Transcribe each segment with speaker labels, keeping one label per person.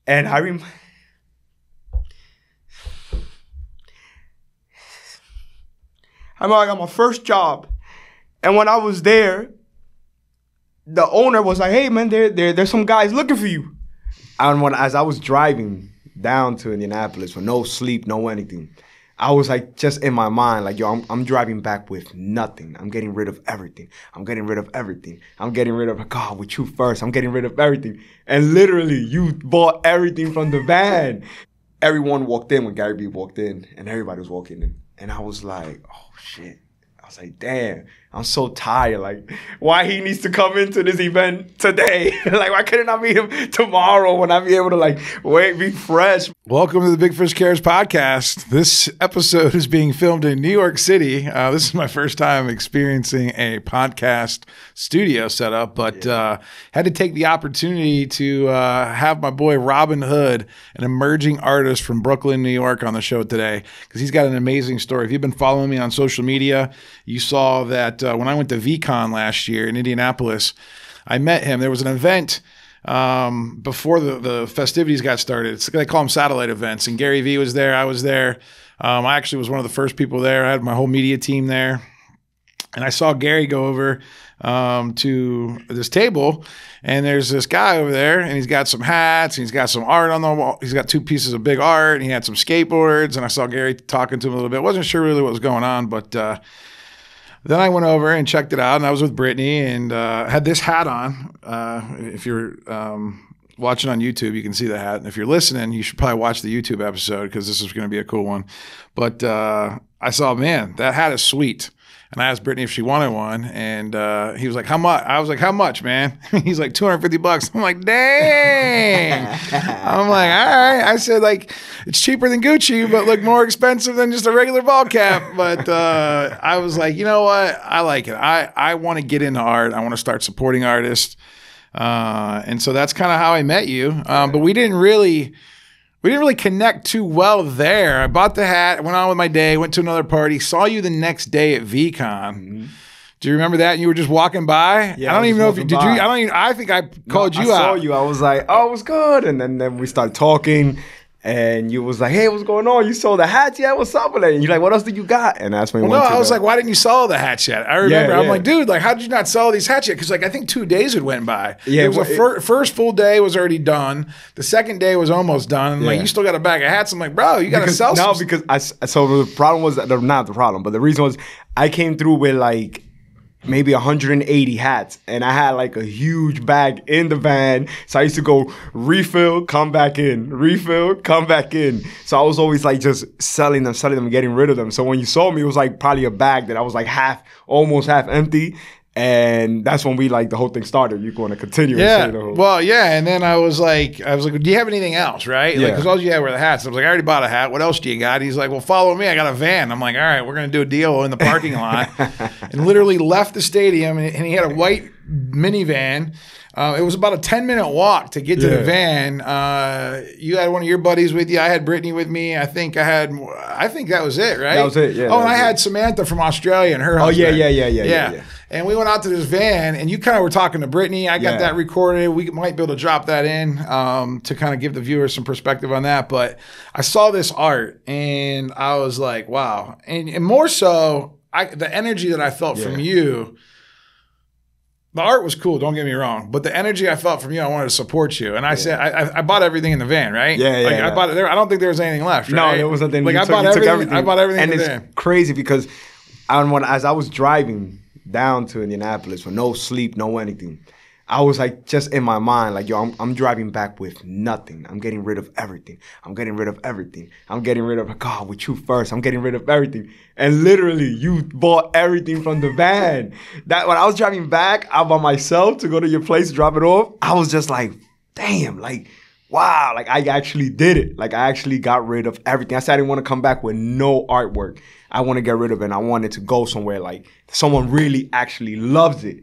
Speaker 1: And I got my first job. And when I was there, the owner was like, hey, man, there's some guys looking for you. And as I was driving down to Indianapolis with no sleep, no anything, I was like, just in my mind, like, yo, I'm driving back with nothing. I'm getting rid of everything. I'm getting rid of everything. I'm getting rid of, God, with you first. I'm getting rid of everything. And literally, you bought everything from the van. Everyone walked in when Gary Vee walked in, and everybody was walking in. And I was like, oh, shit. I was like, damn, I'm so tired. Like, why he needs to come into this event today? Like, why couldn't I meet him tomorrow when I be able to, like, be fresh?
Speaker 2: Welcome to the Big Fish Cares podcast. This episode is being filmed in New York City. This is my first time experiencing a podcast studio setup, but had to take the opportunity to have my boy Robin Hood, an emerging artist from Brooklyn, New York, on the show today because he's got an amazing story. If you've been following me on social media, you saw that when I went to VCon last year in Indianapolis, I met him. There was an event before the festivities got started. They call them satellite events, and Gary Vee was there. I was there. I actually was one of the first people there. I had my whole media team there, and I saw Gary go over to this table, and there's this guy over there, and he's got some hats, and he's got some art on the wall. He's got two pieces of big art, and he had some skateboards, and I saw Gary talking to him a little bit. Wasn't sure really what was going on, but then I went over and checked it out, and I was with Brittany and had this hat on. If you're watching on YouTube, you can see the hat. And if you're listening, you should probably watch the YouTube episode because this is going to be a cool one. But I saw, man, that hat is sweet. And I asked Brittany if she wanted one, and he was like, how much? I was like, how much, man? He's like, $250. I'm like, dang. I'm like, all right. I said, like, it's cheaper than Gucci, but look more expensive than just a regular ball cap. But I was like, you know what? I like it. I want to get into art. I want to start supporting artists. And so that's kind of how I met you. But we didn't really connect too well there. I bought the hat, went on with my day, went to another party, saw you the next day at VCon. Mm-hmm. Do you remember that? And you were just walking by?
Speaker 1: Yeah,
Speaker 2: I don't even know if you did. I think I called you out.
Speaker 1: I saw you. I was like, oh, it was good. And then we started talking. And you was like, hey, what's going on? You sold the hats yet? What's up with it? And you're like, what else did you got? And that's when
Speaker 2: I was like, why didn't you sell the hats yet? I remember. I'm like, dude, like, how did you not sell these hats yet? Because, like, I think 2 days had went by. Yeah, it was first full day was already done. The second day was almost done. And, like, you still got a bag of hats. I'm like, bro, you got to sell some.
Speaker 1: No, because so the problem was, not the problem, but the reason was I came through with, like, maybe 180 hats, and I had like a huge bag in the van, so I used to go refill, come back in, refill, come back in. So I was always like just selling them, getting rid of them. So when you saw me, it was like probably a bag that I was like almost half empty. And that's when the whole thing started. You're going to continue.
Speaker 2: Yeah. Well, yeah. And then I was like, do you have anything else? Right.
Speaker 1: Yeah.
Speaker 2: Because all you had were the hats. I was like, I already bought a hat. What else do you got? He's like, well, follow me. I got a van. I'm like, all right, we're going to do a deal in the parking lot. And literally left the stadium, and he had a white minivan. It was about a 10-minute walk to get to the van. You had one of your buddies with you. I had Brittany with me. I think that was it, right?
Speaker 1: That was it, yeah.
Speaker 2: Oh, and I had Samantha from Australia and her husband.
Speaker 1: Oh, yeah.
Speaker 2: And we went out to this van, and you kind of were talking to Brittany. I got that recorded. We might be able to drop that in to kind of give the viewers some perspective on that. But I saw this art, and I was like, wow. And more so, the energy that I felt from you. The art was cool, don't get me wrong, but the energy I felt from you, I wanted to support you. And I said, I bought everything in the van, right?
Speaker 1: Yeah.
Speaker 2: I bought it there. I don't think there was anything left, right?
Speaker 1: No, there was nothing.
Speaker 2: Like, I bought everything in the van.
Speaker 1: And it's crazy because as I was driving down to Indianapolis with no sleep, no anything, I was like, just in my mind, like, yo, I'm driving back with nothing. I'm getting rid of everything. I'm getting rid of everything. I'm getting rid of, God, with you first. I'm getting rid of everything. And literally, you bought everything from the van. That when I was driving back out by myself to go to your place, drop it off, I was just like, damn, like, wow, like, I actually did it. Like, I actually got rid of everything. I said I didn't want to come back with no artwork. I want to get rid of it, and I wanted to go somewhere like someone really actually loves it.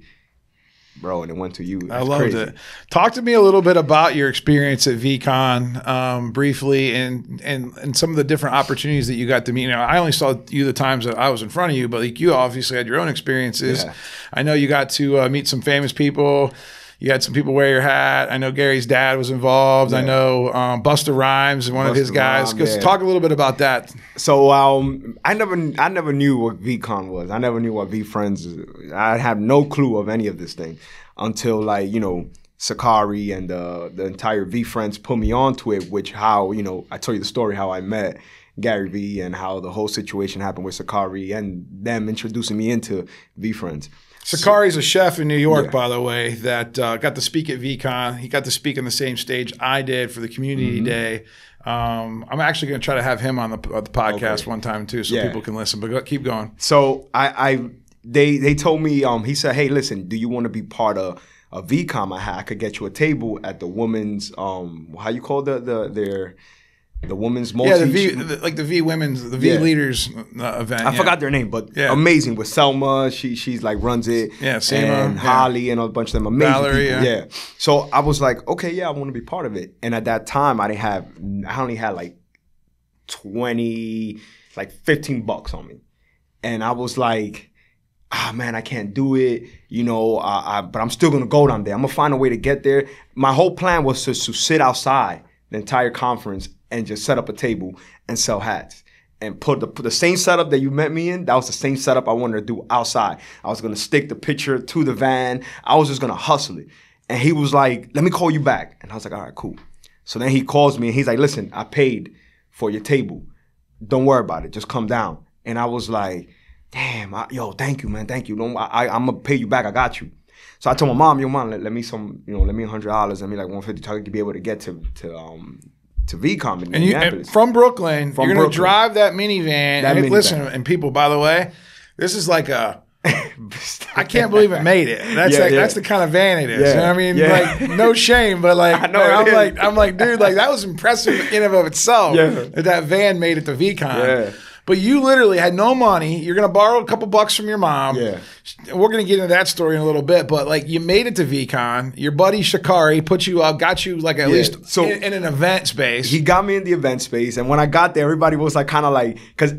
Speaker 1: Bro, and it went to you.
Speaker 2: I loved it. Talk to me a little bit about your experience at VCon briefly and some of the different opportunities that you got to meet. You know, I only saw you the times that I was in front of you, but like, you obviously had your own experiences. Yeah. I know you got to meet some famous people. You had some people wear your hat. I know Gary's dad was involved. I know Busta Rhymes, one of his guys. Talk a little bit about that.
Speaker 1: So I never knew what VCon was. I never knew what V-Friends is. I had no clue of any of this thing until, like, you know, Sakari and the entire V-Friends put me onto it, which how, you know, I told you the story how I met Gary V and how the whole situation happened with Sakari and them introducing me into V-Friends.
Speaker 2: Sakari's a chef in New York, by the way, that got to speak at VCon. He got to speak on the same stage I did for the community day. I'm actually going to try to have him on the podcast one time too, so people can listen. But keep going.
Speaker 1: So they told me, he said, hey, listen, do you want to be part of a VCon I could get you a table at the women's, how you call the women's multi.
Speaker 2: The V women's, the V leaders event.
Speaker 1: I forgot their name, but amazing with Selma. She's like runs it.
Speaker 2: Yeah, Selma,
Speaker 1: and Holly and a bunch of them amazing
Speaker 2: Valerie,
Speaker 1: people. Yeah. So I was like, okay, I want to be part of it. And at that time, I only had like 15 bucks on me, and I was like, man, I can't do it, you know, but I'm still going to go down there. I'm going to find a way to get there. My whole plan was to sit outside the entire conference and just set up a table and sell hats. And put the same setup that you met me in, that was the same setup I wanted to do outside. I was going to stick the picture to the van. I was just going to hustle it. And he was like, let me call you back. And I was like, all right, cool. So then he calls me and he's like, listen, I paid for your table. Don't worry about it. Just come down. And I was like, damn, thank you, man, thank you. I'm gonna pay you back. I got you. So I told my mom, let me $100, let me like $150 so I could be able to get to VCon in Minneapolis.
Speaker 2: And from Brooklyn, you're gonna drive that minivan. Listen, and people, by the way, this is like a. I can't believe it made it. That's the kind of van it is.
Speaker 1: Yeah.
Speaker 2: I mean, like, no shame, but like, I'm like, dude, like that was impressive in and of itself. That van made it to VCon.
Speaker 1: Yeah.
Speaker 2: But you literally had no money. You're going to borrow a couple bucks from your mom.
Speaker 1: Yeah.
Speaker 2: We're going to get into that story in a little bit. But like, you made it to VCon. Your buddy Shakari put you up, got you like at least in an event space.
Speaker 1: He got me in the event space. And when I got there, everybody was like kind of like, because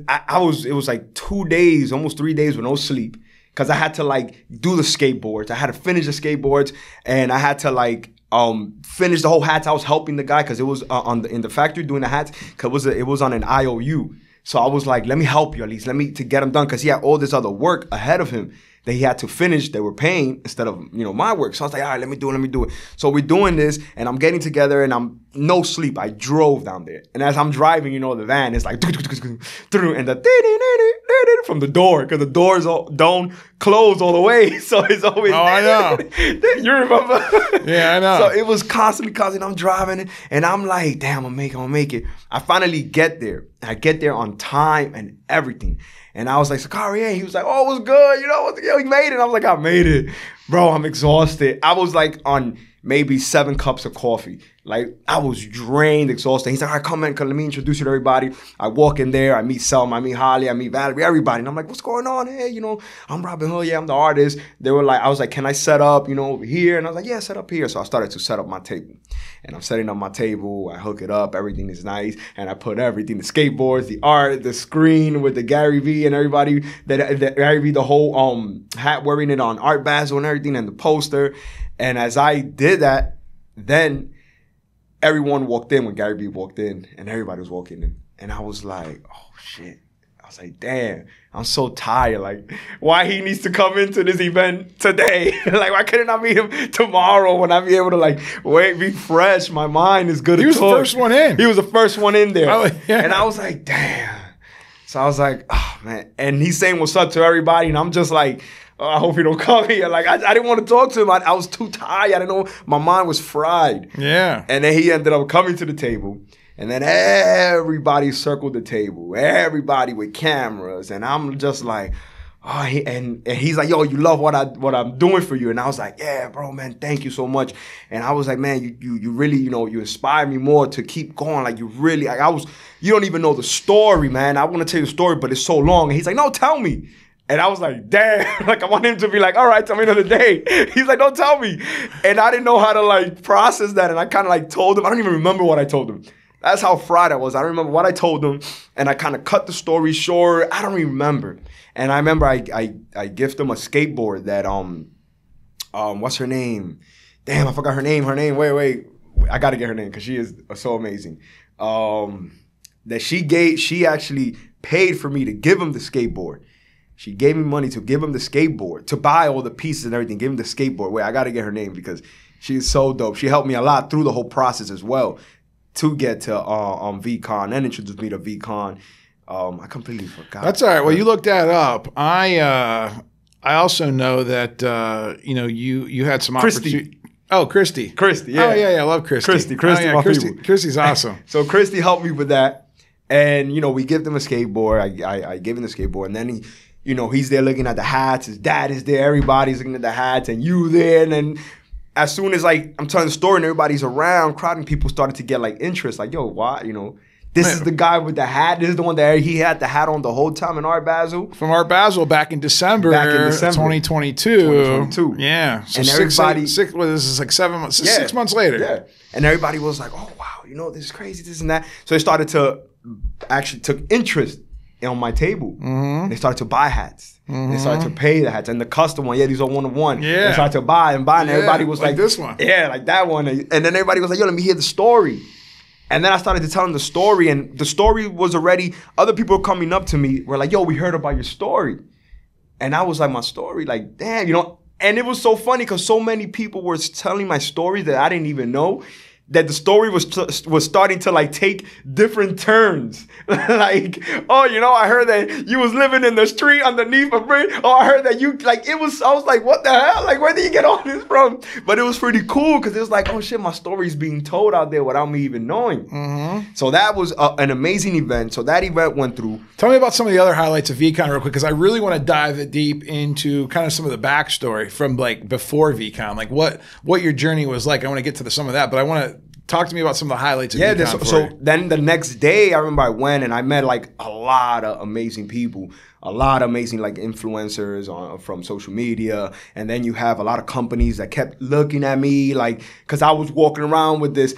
Speaker 1: it was like 2 days, almost 3 days with no sleep. Because I had to like do the skateboards. I had to finish the skateboards. And I had to like finish the whole hats. I was helping the guy because it was in the factory doing the hats. Because it was on an IOU. So I was like, let me help you at least. To get them done. Because he had all this other work ahead of him that he had to finish. They were paying instead of, my work. So I was like, all right, let me do it. So we're doing this and I'm getting together and I'm no sleep. I drove down there. And as I'm driving, the van is like, and the from the door, because the doors don't close all the way. So it's always.
Speaker 2: Oh, I know.
Speaker 1: You remember?
Speaker 2: Yeah, I know.
Speaker 1: So it was constantly I'm driving it and I'm like, damn, I'm gonna make it. I finally get there. I get there on time and everything. And I was like, Sakari, hey. He was like, oh, it was good. He made it. I was like, I made it. Bro, I'm exhausted. I was like on maybe 7 cups of coffee. Like, I was drained, exhausted. He's like, all right, come in, let me introduce you to everybody. I walk in there, I meet Selma, I meet Holly, I meet Valerie, everybody. And I'm like, what's going on? Hey, I'm Robin Hood. Yeah, I'm the artist. They were like, I was like, can I set up, over here? And I was like, yeah, set up here. So I started to set up my table. And I'm setting up my table. I hook it up. Everything is nice. And I put everything, the skateboards, the art, the screen with the Gary V and everybody, that Gary V, the whole hat, wearing it on Art Basel and everything, and the poster. And as I did that, then everyone walked in when Gary V walked in, and everybody was walking in. And I was like, oh, shit. I was like, damn, I'm so tired. Like, why he needs to come into this event today? Like, why couldn't I meet him tomorrow when I be able to, be fresh? My mind is good.
Speaker 2: He was the first one in.
Speaker 1: He was the first one in there. And I was like, damn. So I was like, oh, man. And he's saying what's up to everybody, and I'm just like, I hope he don't come here. Like, I didn't want to talk to him. I was too tired. I didn't know. My mind was fried.
Speaker 2: Yeah. And
Speaker 1: then he ended up coming to the table. And then everybody circled the table. Everybody with cameras. And I'm just like, oh, and he's like, yo, you love what I'm doing for you. And I was like, yeah, bro, man, thank you so much. And I was like, man, you really, you inspire me more to keep going. Like, you really, you don't even know the story, man. I want to tell you the story, but it's so long. And he's like, no, tell me. And I was like, damn, I want him to be like, all right, tell me another day. He's like, don't tell me. And I didn't know how to process that. And I kind of told him, I don't even remember what I told him. That's how fried I was. I don't remember what I told him. And I kind of cut the story short. I don't remember. And I remember I gifted him a skateboard that, what's her name? damn, I forgot her name. Wait. I got to get her name because she is so amazing. That she actually paid for me to give him the skateboard. She gave me money to give him the skateboard, to buy all the pieces and everything, give him the skateboard. Wait, I got to get her name because she is so dope. She helped me a lot through the whole process as well to get to VCon and introduced me to VCon. I completely forgot.
Speaker 2: That's all right. Well, you looked that up. I also know that you had some opportunity. Oh, Christy.
Speaker 1: Christy, yeah.
Speaker 2: Oh, yeah, I love Christy.
Speaker 1: Christy,
Speaker 2: my favorite. Christy's awesome.
Speaker 1: So Christy helped me with that. And, we give them a skateboard. I gave him the skateboard. And then he's there looking at the hats. His dad is there. Everybody's looking at the hats. And you there. And then as soon as, I'm telling the story and everybody's around, crowding, people started to get, interest. Like, yo, why, This is the guy with the hat. This is the one that he had the hat on the whole time in Art Basel.
Speaker 2: From Art Basel back in December 2022.
Speaker 1: 2022.
Speaker 2: Yeah. So
Speaker 1: and everybody...
Speaker 2: this is like 7 months, 6 months later.
Speaker 1: Yeah. And everybody was like, oh, wow, this is crazy, this and that. So they started to actually took interest on my table. Mm-hmm. They started to buy hats. Mm-hmm. They started to pay the hats. And the custom one, these are one-of-one. Yeah. They started to buy. And everybody was like
Speaker 2: this one.
Speaker 1: Yeah, like that one. And then everybody was like, yo, let me hear the story. And then I started to tell them the story, and the story was already, other people coming up to me were like, yo, we heard about your story. And I was like, my story? Like, damn, and it was so funny because so many people were telling my story that I didn't even know, that the story was starting to take different turns. I heard that you was living in the street underneath a bridge. Oh, I heard that you, I was like, what the hell? Where did you get all this from? But it was pretty cool because it was like, oh shit, my story's being told out there without me even knowing. Mm-hmm. So that was an amazing event. So that event went through.
Speaker 2: Tell me about some of the other highlights of VCon real quick, because I really want to dive deep into kind of some of the backstory from before VCon, what your journey was like. I want to get to some of that, but I want to talk to me about some of the highlights of VCon.
Speaker 1: So then the next day, I remember I went and I met a lot of amazing people, a lot of amazing influencers from social media. And then you have a lot of companies that kept looking at me because I was walking around with this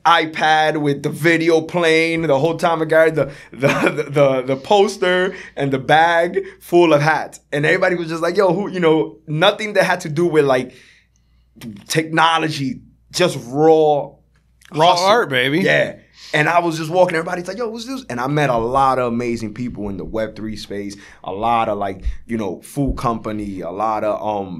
Speaker 1: iPad with the video playing the whole time. I got the poster and the bag full of hats. And everybody was just like, yo, nothing that had to do with technology, just raw
Speaker 2: art, baby.
Speaker 1: Yeah. And I was just walking, everybody's like, yo, what's this? And I met a lot of amazing people in the Web3 space, a lot of food company, a lot of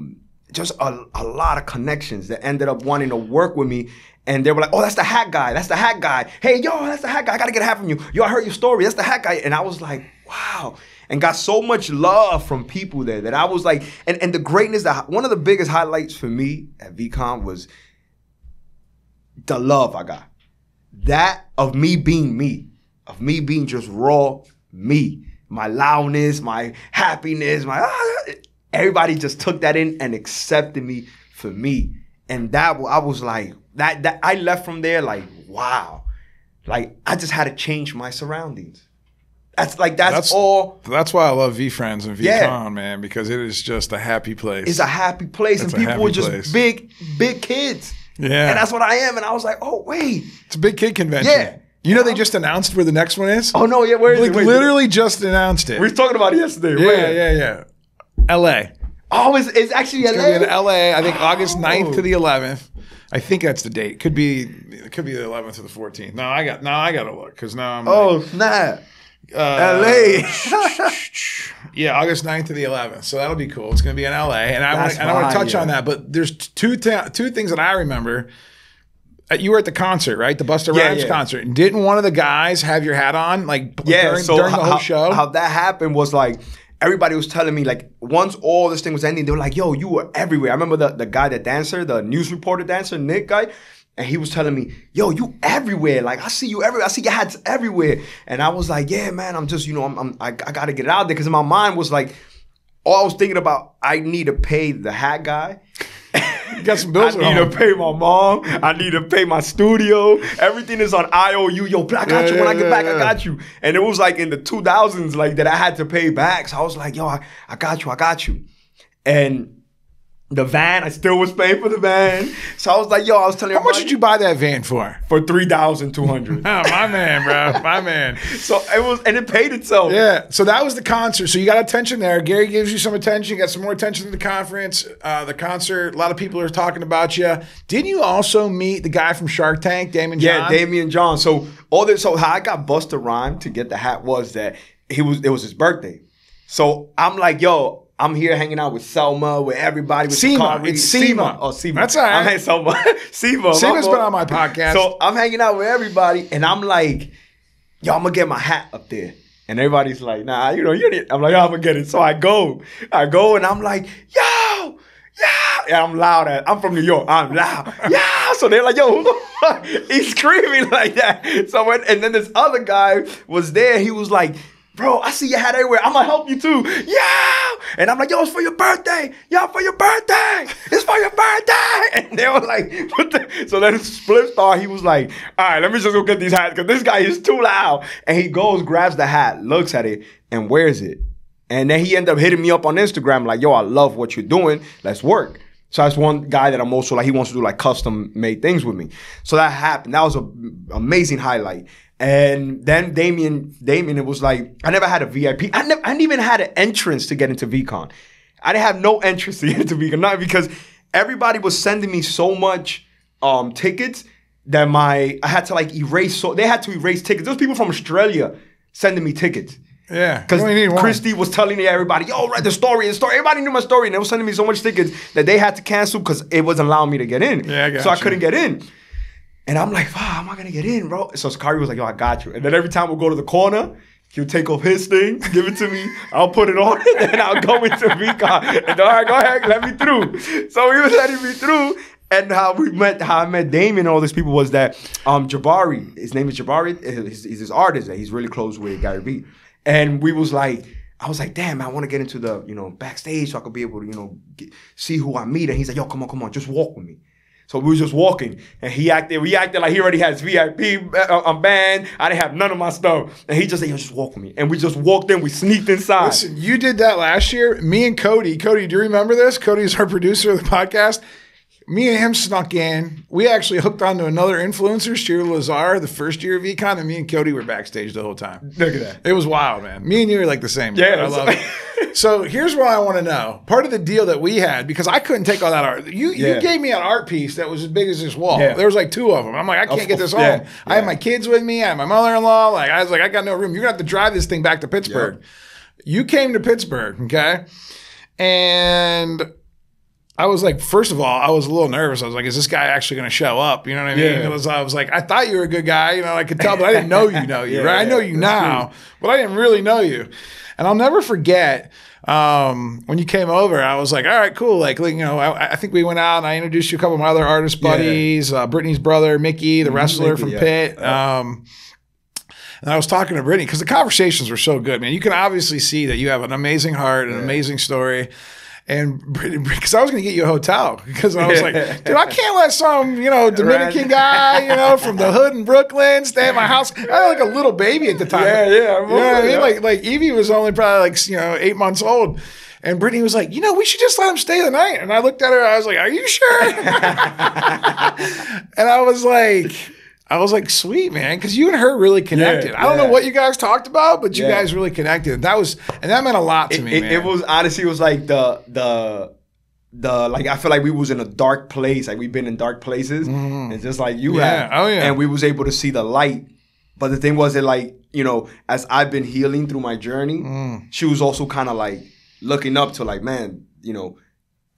Speaker 1: just a lot of connections that ended up wanting to work with me. And they were like, oh, that's the hat guy. That's the hat guy. Hey, yo, that's the hat guy. I got to get a hat from you. Yo, I heard your story. That's the hat guy. And I was like, wow. And got so much love from people there that I was like, and the greatness, one of the biggest highlights for me at VCon was the love I got. That of me being me, of me being just raw me, my loudness, my happiness, everybody just took that in and accepted me for me. And that I was like, that I left from there wow. I just had to change my surroundings. That's all.
Speaker 2: That's why I love VFriends and VCon, man, because it is just a happy place.
Speaker 1: It's a happy place, and people were just big kids. Yeah. And that's what I am. And I was like, oh, wait.
Speaker 2: It's a big kid convention. Yeah. They just announced where the next one is?
Speaker 1: Oh, no, yeah. Where is it? Wait,
Speaker 2: literally just announced it.
Speaker 1: We were talking about it yesterday.
Speaker 2: Yeah. LA.
Speaker 1: Oh, it's actually LA?
Speaker 2: It's going to be in LA, I think August 9th to the 11th. I think that's the date. It could be the 11th or the 14th. No, I got to look because now I'm
Speaker 1: snap. LA.
Speaker 2: Yeah, August 9th to the 11th. So that'll be cool. It's going to be in LA. And I want to touch on that. But there's two things that I remember. You were at the concert, right? The Busta Rhymes concert. And didn't one of the guys have your hat on during the whole show?
Speaker 1: How that happened was everybody was telling me once all this thing was ending, they were like, yo, you were everywhere. I remember the guy, the dancer, the news reporter dancer, Nick guy. And he was telling me, yo, you everywhere. I see you everywhere. I see your hats everywhere. And I was like, yeah, man, I'm just, I got to get it out there. Because in my mind was all I was thinking about, I need to pay the hat guy.
Speaker 2: You got some bills.
Speaker 1: I need to pay my mom. I need to pay my studio. Everything is on IOU. Yo, I got you. When I get back, I got you. And it was in the 2000s that I had to pay back. So I was like, yo, I got you. And The van, I still was paying for the van. So I was like, yo, I was telling you.
Speaker 2: How much did you buy that van for?
Speaker 1: For $3,200.
Speaker 2: Oh, my man, bro. My man.
Speaker 1: So it paid itself.
Speaker 2: Yeah. So that was the concert. So you got attention there. Gary gives you some attention. You got some more attention in the conference, the concert. A lot of people are talking about you. Didn't you also meet the guy from Shark Tank, Damon John?
Speaker 1: Yeah, Damien John. So how I got Busta Rhyme to get the hat was that it was his birthday. So I'm like, yo, I'm here hanging out with Selma, with everybody. With
Speaker 2: Seema. It's Seema.
Speaker 1: Oh, Seema.
Speaker 2: That's all right.
Speaker 1: I'm Selma. Seema.
Speaker 2: Seema's been on my podcast.
Speaker 1: So I'm hanging out with everybody, and I'm like, yo, I'm going to get my hat up there. And everybody's like, nah, you need. I'm like, yo, I'm going to get it. So I go, and I'm like, yo, yeah. And I'm loud. I'm from New York. I'm loud. Yeah. So they're like, yo, who the fuck? He's screaming like that. So and then this other guy was there. He was like, bro, I see your hat everywhere. I'm going to help you too. Yeah. And I'm like, yo, it's for your birthday. Yo, for your birthday. It's for your birthday. And they were like, what the? So then Split Star, he was like, all right, let me just go get these hats because this guy is too loud. And he goes, grabs the hat, looks at it, and wears it. And then he ended up hitting me up on Instagram like, yo, I love what you're doing. Let's work. So that's one guy that I'm also like, he wants to do like custom made things with me. So that happened. That was an amazing highlight. And then Damien, it was like, I never had a VIP. I didn't even had an entrance to get into VCon. I didn't have no entrance to get into VCon. Not because everybody was sending me so much tickets that I had to like erase. So they had to erase tickets. There was people from Australia sending me tickets.
Speaker 2: Yeah.
Speaker 1: Because Christy was telling everybody, yo, write the story. Everybody knew my story. And they were sending me so much tickets that they had to cancel because it wasn't allowing me to get in.
Speaker 2: Yeah, I got
Speaker 1: So I
Speaker 2: you.
Speaker 1: couldn't get in. And I'm like, how am I going to get in, bro? So Sakari was like, yo, I got you. And then every time we'll go to the corner, he'll take off his thing, give it to me. I'll put it on, and then I'll go into VCon. And all right, go ahead, let me through. So he was letting me through. And how I met Damien and all these people was that Jabari, his name is Jabari, he's this artist that he's really close with Gary Vee. And I was like, damn, I want to get into the, backstage so I could be able to, see who I meet. And he's like, yo, come on, just walk with me. So we was just walking, and we acted like he already had his VIP band. I didn't have none of my stuff. And he just said, yo, just walk with me. And we just walked in, we sneaked inside.
Speaker 2: Listen, you did that last year. Me and Cody, do you remember this? Cody's our producer of the podcast. Me and him snuck in. We actually hooked onto another influencer, Sheila Lazar, the first year of Econ, and me and Cody were backstage the whole time.
Speaker 1: Look at that.
Speaker 2: It was wild, man. Me and you are like the same.
Speaker 1: Yeah.
Speaker 2: I love it. So here's what I want to know. Part of the deal that we had, because I couldn't take all that art. You gave me an art piece that was as big as this wall. Yeah. There was like 2 of them. I'm like, I can't get this home. Yeah. I had my kids with me. I had my mother-in-law. Like I was like, I got no room. You're going to have to drive this thing back to Pittsburgh. Yeah. You came to Pittsburgh, okay? And I was like, first of all, I was a little nervous. I was like, is this guy actually going to show up? You know what I mean?
Speaker 1: Yeah.
Speaker 2: I was like, I thought you were a good guy. I could tell, but I didn't know you, right? I know you now, but I didn't really know you. And I'll never forget when you came over, I was like, all right, cool. I think we went out and I introduced you a couple of my other artist buddies, Brittany's brother, Mickey, the wrestler from Pitt. And I was talking to Brittany because the conversations were so good, man. You can obviously see that you have an amazing heart, an amazing story. And because I was going to get you a hotel because I was like, dude, I can't let some, Dominican guy, from the hood in Brooklyn stay at my house. I had like a little baby at the time.
Speaker 1: Yeah.
Speaker 2: You know what I mean? Like Evie was only probably 8 months old. And Brittany was like, we should just let him stay the night. And I looked at her, I was like, are you sure? And I was like, sweet, man, because you and her really connected. I don't know what you guys talked about, but you guys really connected. That meant a lot to me, man.
Speaker 1: It was honestly, it was like the like I feel like we was in a dark place. Like we've been in dark places, and just like you have.
Speaker 2: Oh yeah.
Speaker 1: And we was able to see the light. But the thing was that as I've been healing through my journey, she was also kind of like looking up to man,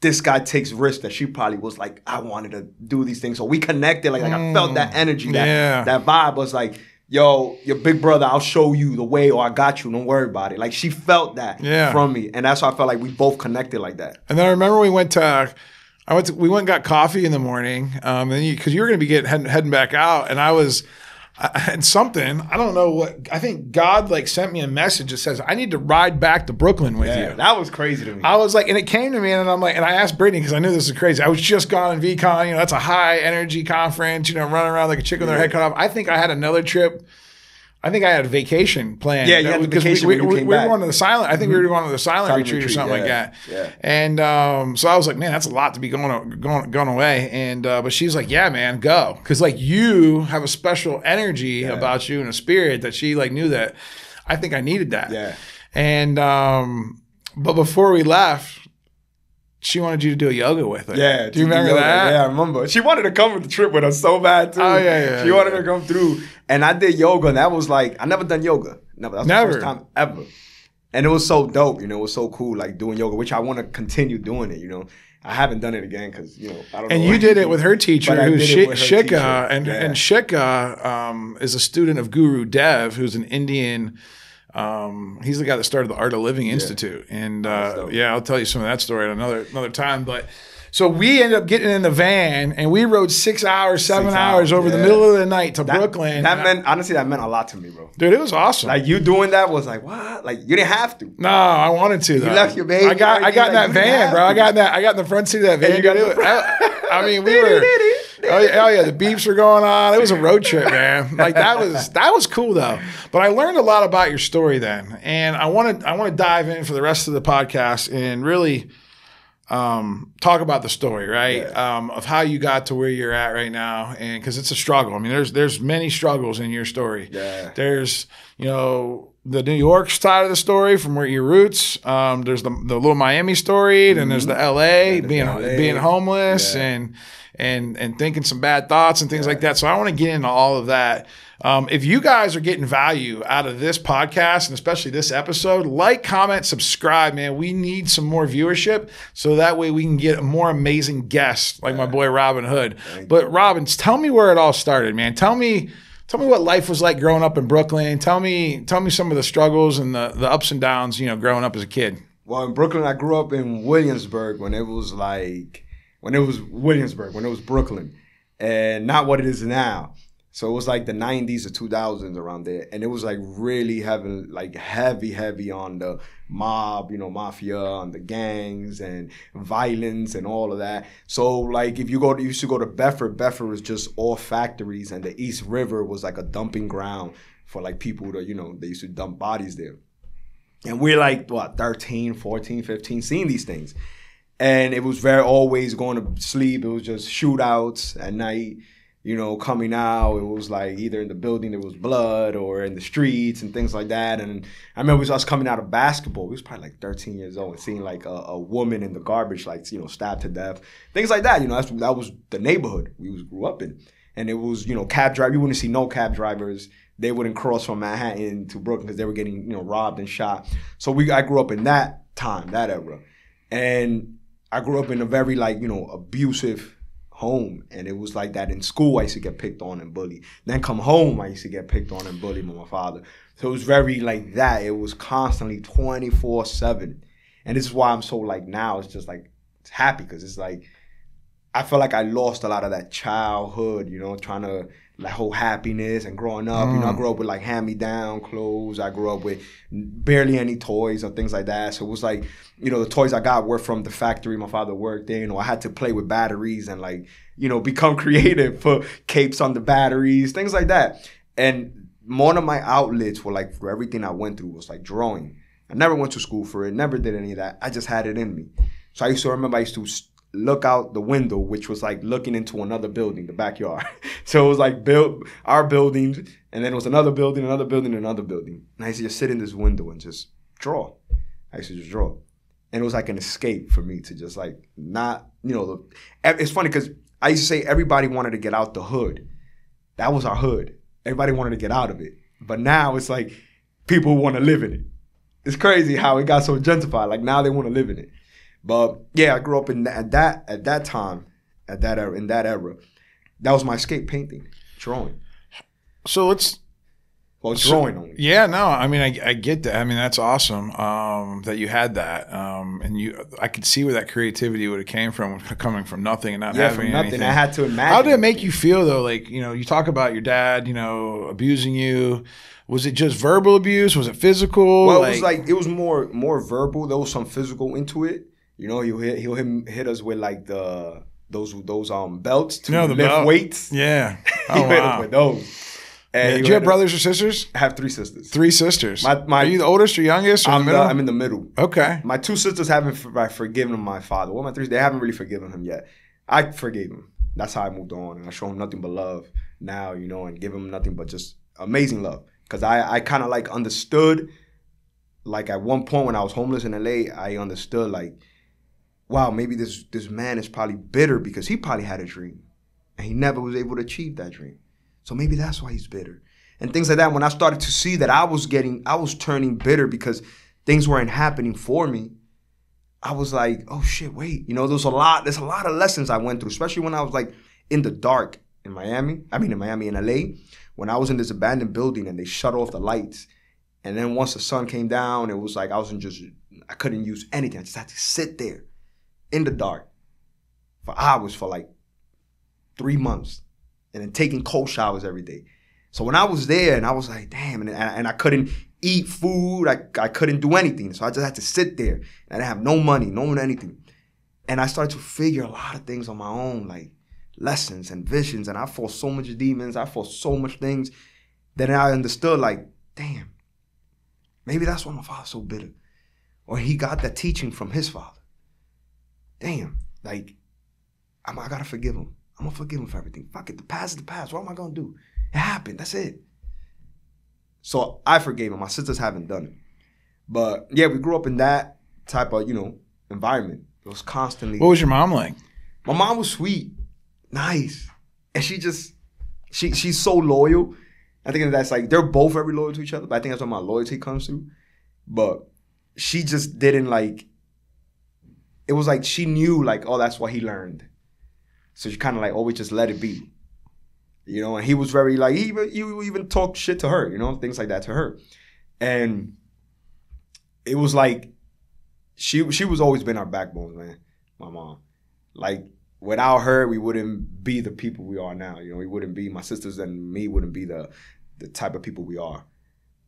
Speaker 1: this guy takes risks that she probably was like, I wanted to do these things. So we connected. Like I felt that energy, that vibe was like, yo, your big brother, I'll show you the way, or I got you. Don't worry about it. Like she felt that from me. And that's why I felt like we both connected like that.
Speaker 2: And then I remember we went and got coffee in the morning. Because you were going to be heading back out. And I had something, I don't know what, I think God sent me a message that says, I need to ride back to Brooklyn with you.
Speaker 1: That was crazy to me.
Speaker 2: I was like, and it came to me and I'm like, and I asked Brittany because I knew this was crazy. I was just gone in VCon, that's a high energy conference, running around like a chicken with their head cut off. I think I had another trip. I think I had a vacation planned.
Speaker 1: Yeah, you had the vacation when you came
Speaker 2: we
Speaker 1: back.
Speaker 2: were going to the silent. I think we were going to the silent retreat or something like that.
Speaker 1: Yeah.
Speaker 2: And so I was like, man, that's a lot to be going away. And but she's like, yeah, man, go, because like you have a special energy about you and a spirit that she like knew that. I think I needed that.
Speaker 1: Yeah.
Speaker 2: And but before we left, she wanted you to do a yoga with her.
Speaker 1: Yeah.
Speaker 2: Do you remember that?
Speaker 1: Yeah, I remember. She wanted to come with the trip with us so bad too.
Speaker 2: Oh, yeah.
Speaker 1: She wanted to come through. And I did yoga, and that was like, I never done yoga. Never. That was the first time ever. And it was so dope, you know, it was so cool, like doing yoga, which I want to continue doing it, you know. I haven't done it again because, you know, I don't know.
Speaker 2: And you did it with her teacher, who's Shika. And
Speaker 1: yeah.
Speaker 2: And Shika is a student of Guru Dev, who's an Indian. He's the guy that started the Art of Living Institute. And I'll tell you some of that story at another time. But so we ended up getting in the van and we rode 6 hours, 7 hours over the middle of the night to Brooklyn.
Speaker 1: Honestly, that meant a lot to me, bro.
Speaker 2: Dude, it was awesome.
Speaker 1: Like you doing that was like, what? Like you didn't have to.
Speaker 2: No, I wanted to. Though.
Speaker 1: You left your baby.
Speaker 2: I got in that van, bro. I got in the front seat of that van. I mean, we were. Oh yeah, the beeps were going on. It was a road trip, man. Like that was cool though. But I learned a lot about your story then, and I want to dive in for the rest of the podcast and really talk about the story, right? Yeah. Of how you got to where you're at right now, and because it's a struggle. I mean, there's many struggles in your story. Yeah. There's the New York side of the story from where your roots. There's the little Miami story, then there's the LA being homeless and thinking some bad thoughts and things like that. So I want to get into all of that. If you guys are getting value out of this podcast and especially this episode, like, comment, subscribe, man. We need some more viewership so that way we can get a more amazing guests like my boy Robin Hood. But Robin, tell me where it all started, man. Tell me what life was like growing up in Brooklyn. Tell me some of the struggles and the ups and downs, growing up as a kid.
Speaker 1: Well, in Brooklyn, I grew up in Williamsburg when it was Brooklyn, and not what it is now. So it was like the 90s or 2000s around there. And it was like really heavy on the mob, mafia, on the gangs and violence and all of that. So like if you used to go to Bedford was just all factories, and the East River was like a dumping ground for like people to, they used to dump bodies there. And we're like, 13, 14, 15, seeing these things. And it was always going to sleep. It was just shootouts at night, coming out. It was like either in the building there was blood or in the streets and things like that. And I remember it was us coming out of basketball. We was probably like 13 years old and seeing like a woman in the garbage, like, stabbed to death. Things like that. That was the neighborhood we grew up in. And it was, cab driver. You wouldn't see no cab drivers. They wouldn't cross from Manhattan to Brooklyn because they were getting, robbed and shot. So I grew up in that time, that era. And I grew up in a very abusive home, and it was like that in school. I used to get picked on and bullied. Then come home, I used to get picked on and bullied by my father. So it was very like that. It was constantly 24/7, and this is why I'm so now it's just it's happy, because it's like I feel like I lost a lot of that childhood, trying to whole happiness and growing up. I grew up with hand-me-down clothes. I grew up with barely any toys or things like that. So it was like, the toys I got were from the factory my father worked in. I had to play with batteries and become creative, put capes on the batteries, things like that. And one of my outlets for everything I went through was drawing. I never went to school for it, never did any of that. I just had it in me. So I used to look out the window, which was looking into another building, the backyard. So it was our buildings, and then it was another building, another building, another building. And I used to just sit in this window and just draw. I used to just draw. And it was like an escape for me to just not, it's funny because I used to say everybody wanted to get out the hood. That was our hood. Everybody wanted to get out of it. But now it's people want to live in it. It's crazy how it got so gentrified. Now they want to live in it. But yeah, I grew up in that era. That was my escape: painting, drawing.
Speaker 2: So it's
Speaker 1: drawing only.
Speaker 2: Yeah, no, I mean, I get that. I mean, that's awesome that you had that, and I could see where that creativity would have came from, coming from nothing and not having
Speaker 1: nothing.
Speaker 2: anything.
Speaker 1: I had to imagine.
Speaker 2: How did it make you feel though? You talk about your dad, abusing you. Was it just verbal abuse? Was it physical?
Speaker 1: Well, it was more verbal. There was some physical into it. He'll hit us with those belts to lift weights.
Speaker 2: Yeah.
Speaker 1: He hit us with those. And
Speaker 2: do you have brothers or sisters?
Speaker 1: I have 3 sisters.
Speaker 2: 3 sisters.
Speaker 1: Are
Speaker 2: you the oldest or youngest or
Speaker 1: I'm
Speaker 2: in the middle?
Speaker 1: I'm in the middle.
Speaker 2: Okay.
Speaker 1: My 2 sisters haven't forgiven my father. Well, my 3, they haven't really forgiven him yet. I forgave him. That's how I moved on. And I show him nothing but love now, and give him nothing but just amazing love. Because I kind of like understood, like at one point when I was homeless in LA, I understood like, wow, maybe this man is probably bitter because he probably had a dream and he never was able to achieve that dream. So maybe that's why he's bitter. And things like that. When I started to see that I was turning bitter because things weren't happening for me, I was like, oh shit, wait. There's a lot of lessons I went through, especially when I was like in the dark in Miami, in LA, when I was in this abandoned building and they shut off the lights. And then once the sun came down, it was like I couldn't use anything. I just had to sit there in the dark for hours for like 3 months and then taking cold showers every day. So when I was there and I was like, damn, and I couldn't eat food, I couldn't do anything. So I just had to sit there and I didn't have no money, no anything. And I started to figure a lot of things on my own, like lessons and visions. And I fought so much demons. I fought so much things that I understood like, damn, maybe that's why my father's so bitter. Or he got that teaching from his father. Damn, like, I gotta forgive him. I'm gonna forgive him for everything. Fuck it, the past is the past. What am I gonna do? It happened, that's it. So I forgave him. My sisters haven't done it. But yeah, we grew up in that type of, environment. It was constantly.
Speaker 2: What was your mom like?
Speaker 1: My mom was sweet, nice. And she's so loyal. I think that's like, they're both very loyal to each other, but I think that's where my loyalty comes through. But she just didn't like, it was like she knew like, oh, that's what he learned. So she kind of like always just let it be. And he was very like, he even talked shit to her, things like that to her. And it was like, she was always been our backbone, man, my mom. Like, without her, we wouldn't be the people we are now. We wouldn't be, my sisters and me wouldn't be the type of people we are.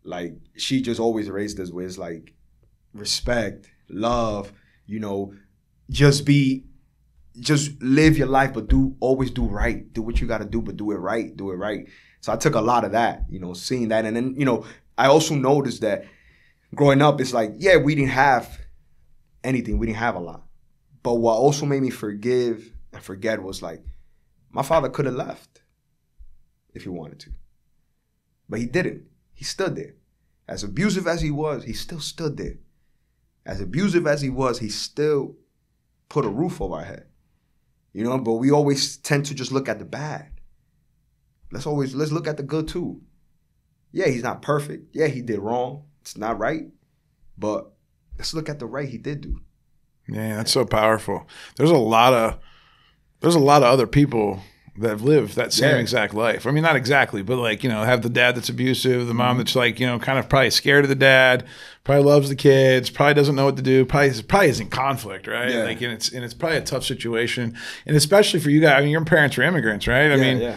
Speaker 1: Like, she just always raised us with like respect, love, just live your life, but always do right. Do what you got to do, but do it right. Do it right. So I took a lot of that, seeing that. And then, I also noticed that growing up, it's like, yeah, we didn't have anything. We didn't have a lot. But what also made me forgive and forget was like, my father could have left if he wanted to. But he didn't. He stood there. As abusive as he was, he still stood there. As abusive as he was, he still put a roof over our head. But we always tend to just look at the bad. Let's look at the good too. Yeah, he's not perfect. Yeah, he did wrong. It's not right. But let's look at the right he did do.
Speaker 2: Yeah, that's so powerful. There's a lot of other people that have lived that same exact life. I mean, not exactly, but like, have the dad that's abusive, the mom that's like, kind of probably scared of the dad, probably loves the kids, probably doesn't know what to do, probably is in conflict, right? Yeah. Like, and it's probably a tough situation. And especially for you guys, I mean, your parents were immigrants, right? I mean,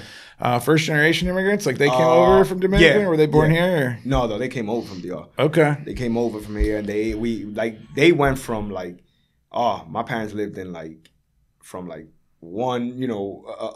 Speaker 2: first generation immigrants, like they came over from Dominican, or were they born here? Or?
Speaker 1: No, they came over from DR.
Speaker 2: Okay.
Speaker 1: They came over from here and they went from like, my parents lived in like, from like, one,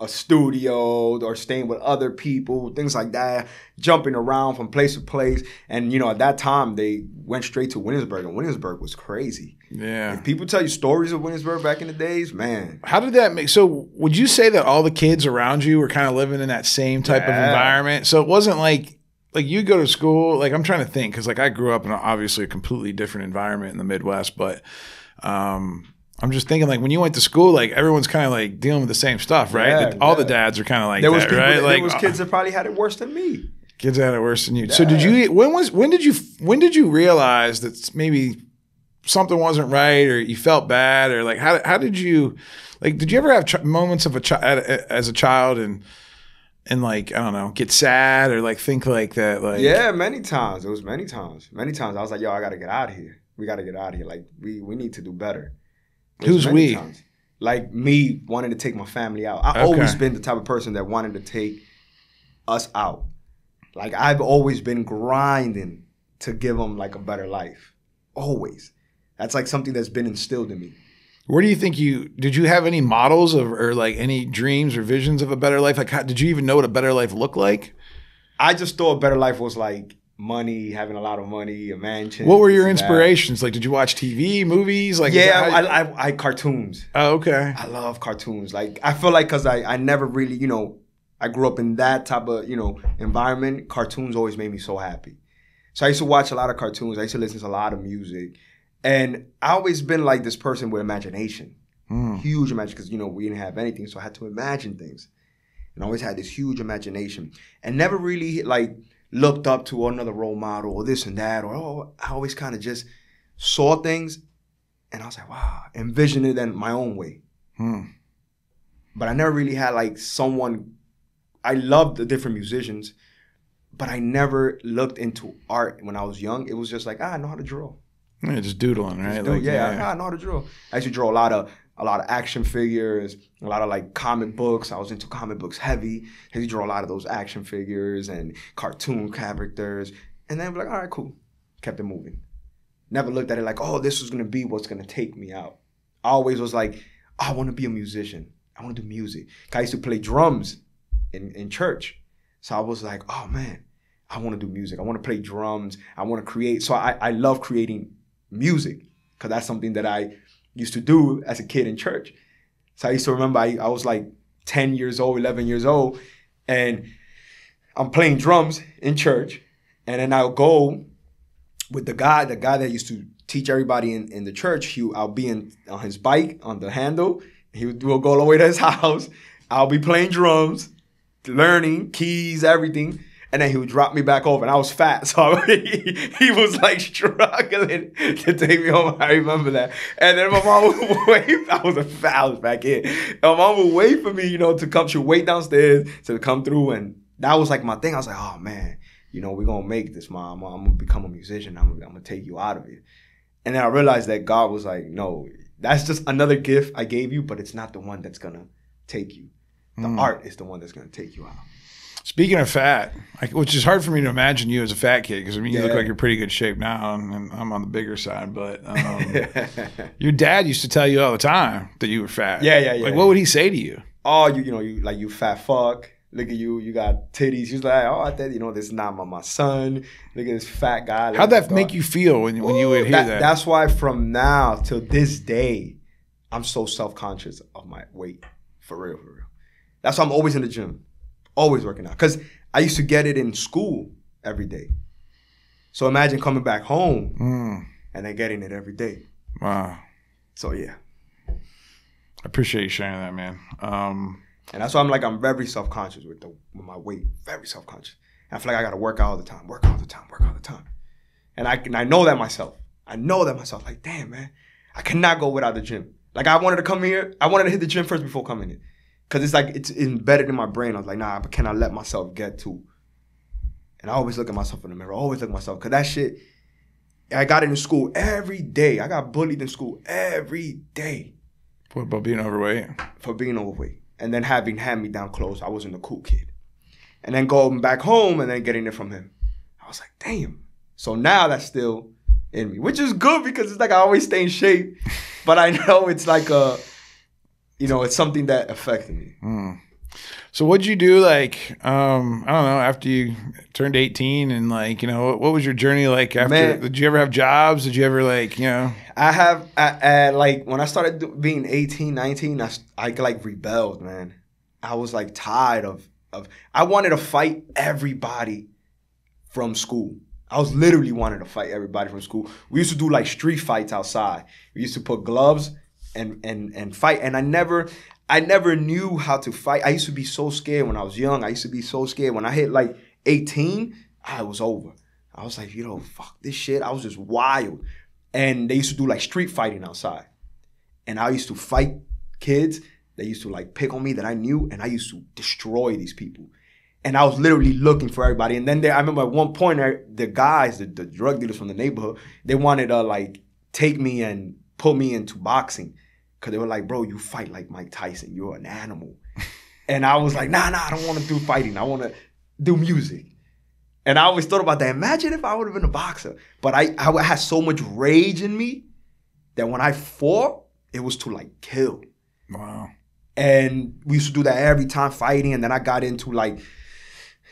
Speaker 1: a studio or staying with other people, things like that, jumping around from place to place. And, at that time, they went straight to Williamsburg, and Williamsburg was crazy.
Speaker 2: Yeah.
Speaker 1: If people tell you stories of Williamsburg back in the days, man.
Speaker 2: How did that make – so would you say that all the kids around you were kind of living in that same type of environment? So it wasn't like you go to school – like I'm trying to think because like I grew up in obviously a completely different environment in the Midwest, but I'm just thinking, like, when you went to school, like, everyone's kind of, like, dealing with the same stuff, right?
Speaker 1: Yeah,
Speaker 2: all the dads are kind of like that, right?
Speaker 1: There was kids that probably had it worse than me.
Speaker 2: Kids had it worse than you. Yeah. So when did you realize that maybe something wasn't right, or you felt bad, or like how did you, like, did you ever have moments of as a child and like, I don't know, get sad or like think like that? Like,
Speaker 1: yeah, many times. It was many times. Many times I was like, yo, I got to get out of here. We got to get out of here. Like, we need to do better.
Speaker 2: Who's we?
Speaker 1: Times. Like me wanting to take my family out. I've always been the type of person that wanted to take us out. Like, I've always been grinding to give them like a better life. Always. That's like something that's been instilled in me.
Speaker 2: Where do you think did you have any models or like any dreams or visions of a better life? Like, did you even know what a better life looked like?
Speaker 1: I just thought a better life was like money, having a lot of money, a mansion.
Speaker 2: What were your inspirations? Like, did you watch TV, movies? Like,
Speaker 1: yeah, I cartoons.
Speaker 2: Oh, okay.
Speaker 1: I love cartoons. Like, I feel like because I never really, I grew up in that type of, environment. Cartoons always made me so happy. So I used to watch a lot of cartoons. I used to listen to a lot of music. And I always been like this person with imagination. Huge imagination, because, we didn't have anything. So I had to imagine things. And I always had this huge imagination. And never really, like, looked up to another role model or this and that. Or, I always kind of just saw things. And I was like, wow, envisioned it in my own way. But I never really had, like, someone. I loved the different musicians. But I never looked into art when I was young. It was just like, I know how to draw.
Speaker 2: Yeah, just doodling, right?
Speaker 1: I know how to draw. I used to draw a lot of action figures, a lot of like comic books. I was into comic books heavy. I used to draw a lot of those action figures and cartoon characters. And then I'm like, all right, cool. Kept it moving. Never looked at it like, oh, this was going to be what's going to take me out. I always was like, I want to be a musician. I want to do music. I used to play drums in church. So I was like, oh, man, I want to do music. I want to play drums. I want to create. So I love creating music because that's something that I used to do as a kid in church. So I used to remember I was like 10 years old, 11 years old, and I'm playing drums in church. And then I'll go with the guy that used to teach everybody in the church. I'll be on his bike on the handle. We'll go all the way to his house. I'll be playing drums, learning keys, everything. And then he would drop me back off, and I was fat, so he was like struggling to take me home. I remember that. And then my mom would wait. I was a fat back in. And my mom would wait for me, to come. She would wait downstairs to come through, and that was like my thing. I was like, oh man, we're gonna make this, Mom. I'm gonna become a musician. I'm gonna take you out of it. And then I realized that God was like, no, that's just another gift I gave you, but it's not the one that's gonna take you. The art is the one that's gonna take you out.
Speaker 2: Speaking of fat, which is hard for me to imagine you as a fat kid, because you look like you're in pretty good shape now, and I'm on the bigger side. But your dad used to tell you all the time that you were fat.
Speaker 1: Yeah.
Speaker 2: Like, what would he say to you?
Speaker 1: Oh, you fat fuck. Look at you. You got titties. He's like, oh, this is not my son. Look at this fat guy.
Speaker 2: How'd that make you feel when you would hear that?
Speaker 1: That's why from now till this day, I'm so self-conscious of my weight. For real. That's why I'm always in the gym. Always working out. Because I used to get it in school every day. So imagine coming back home and then getting it every day.
Speaker 2: Wow.
Speaker 1: So, yeah.
Speaker 2: I appreciate you sharing that, man.
Speaker 1: And that's why I'm very self-conscious with my weight. Very self-conscious. And I feel like I got to work out all the time. And I know that myself. Like, damn, man. I cannot go without the gym. Like, I wanted to come here. I wanted to hit the gym first before coming in. Because it's like, it's embedded in my brain. I was like, nah, but can I let myself get to? And I always look at myself in the mirror. Because that shit, I got it in school every day. I got bullied in school every day.
Speaker 2: What about being overweight?
Speaker 1: For being overweight. And then having hand-me-down clothes. I wasn't a cool kid. And then going back home and then getting it from him. I was like, damn. So now that's still in me. Which is good because it's like I always stay in shape. But I know it's like it's something that affected me.
Speaker 2: So what'd you do, like, I don't know, after you turned 18 and, like, what was your journey like after? Man, did you ever have jobs? Did you ever, like, I
Speaker 1: have, like, when I started being 18, 19, I like, rebelled, man. I was, like, tired of I wanted to fight everybody from school. I was literally wanting to fight everybody from school. We used to do, like, street fights outside. We used to put gloves and fight. And I never knew how to fight. I used to be so scared when I was young. I used to be so scared. When I hit like 18, I was over. I was like, fuck this shit. I was just wild. And they used to do like street fighting outside. And I used to fight kids. They used to like pick on me that I knew. And I used to destroy these people. And I was literally looking for everybody. And then I remember at one point, the guys, the drug dealers from the neighborhood, they wanted to like take me and put me into boxing. Because they were like, bro, you fight like Mike Tyson. You're an animal. And I was like, nah, I don't want to do fighting. I want to do music. And I always thought about that. Imagine if I would have been a boxer. But I had so much rage in me that when I fought, it was to like kill.
Speaker 2: Wow.
Speaker 1: And we used to do that every time fighting. And then I got into like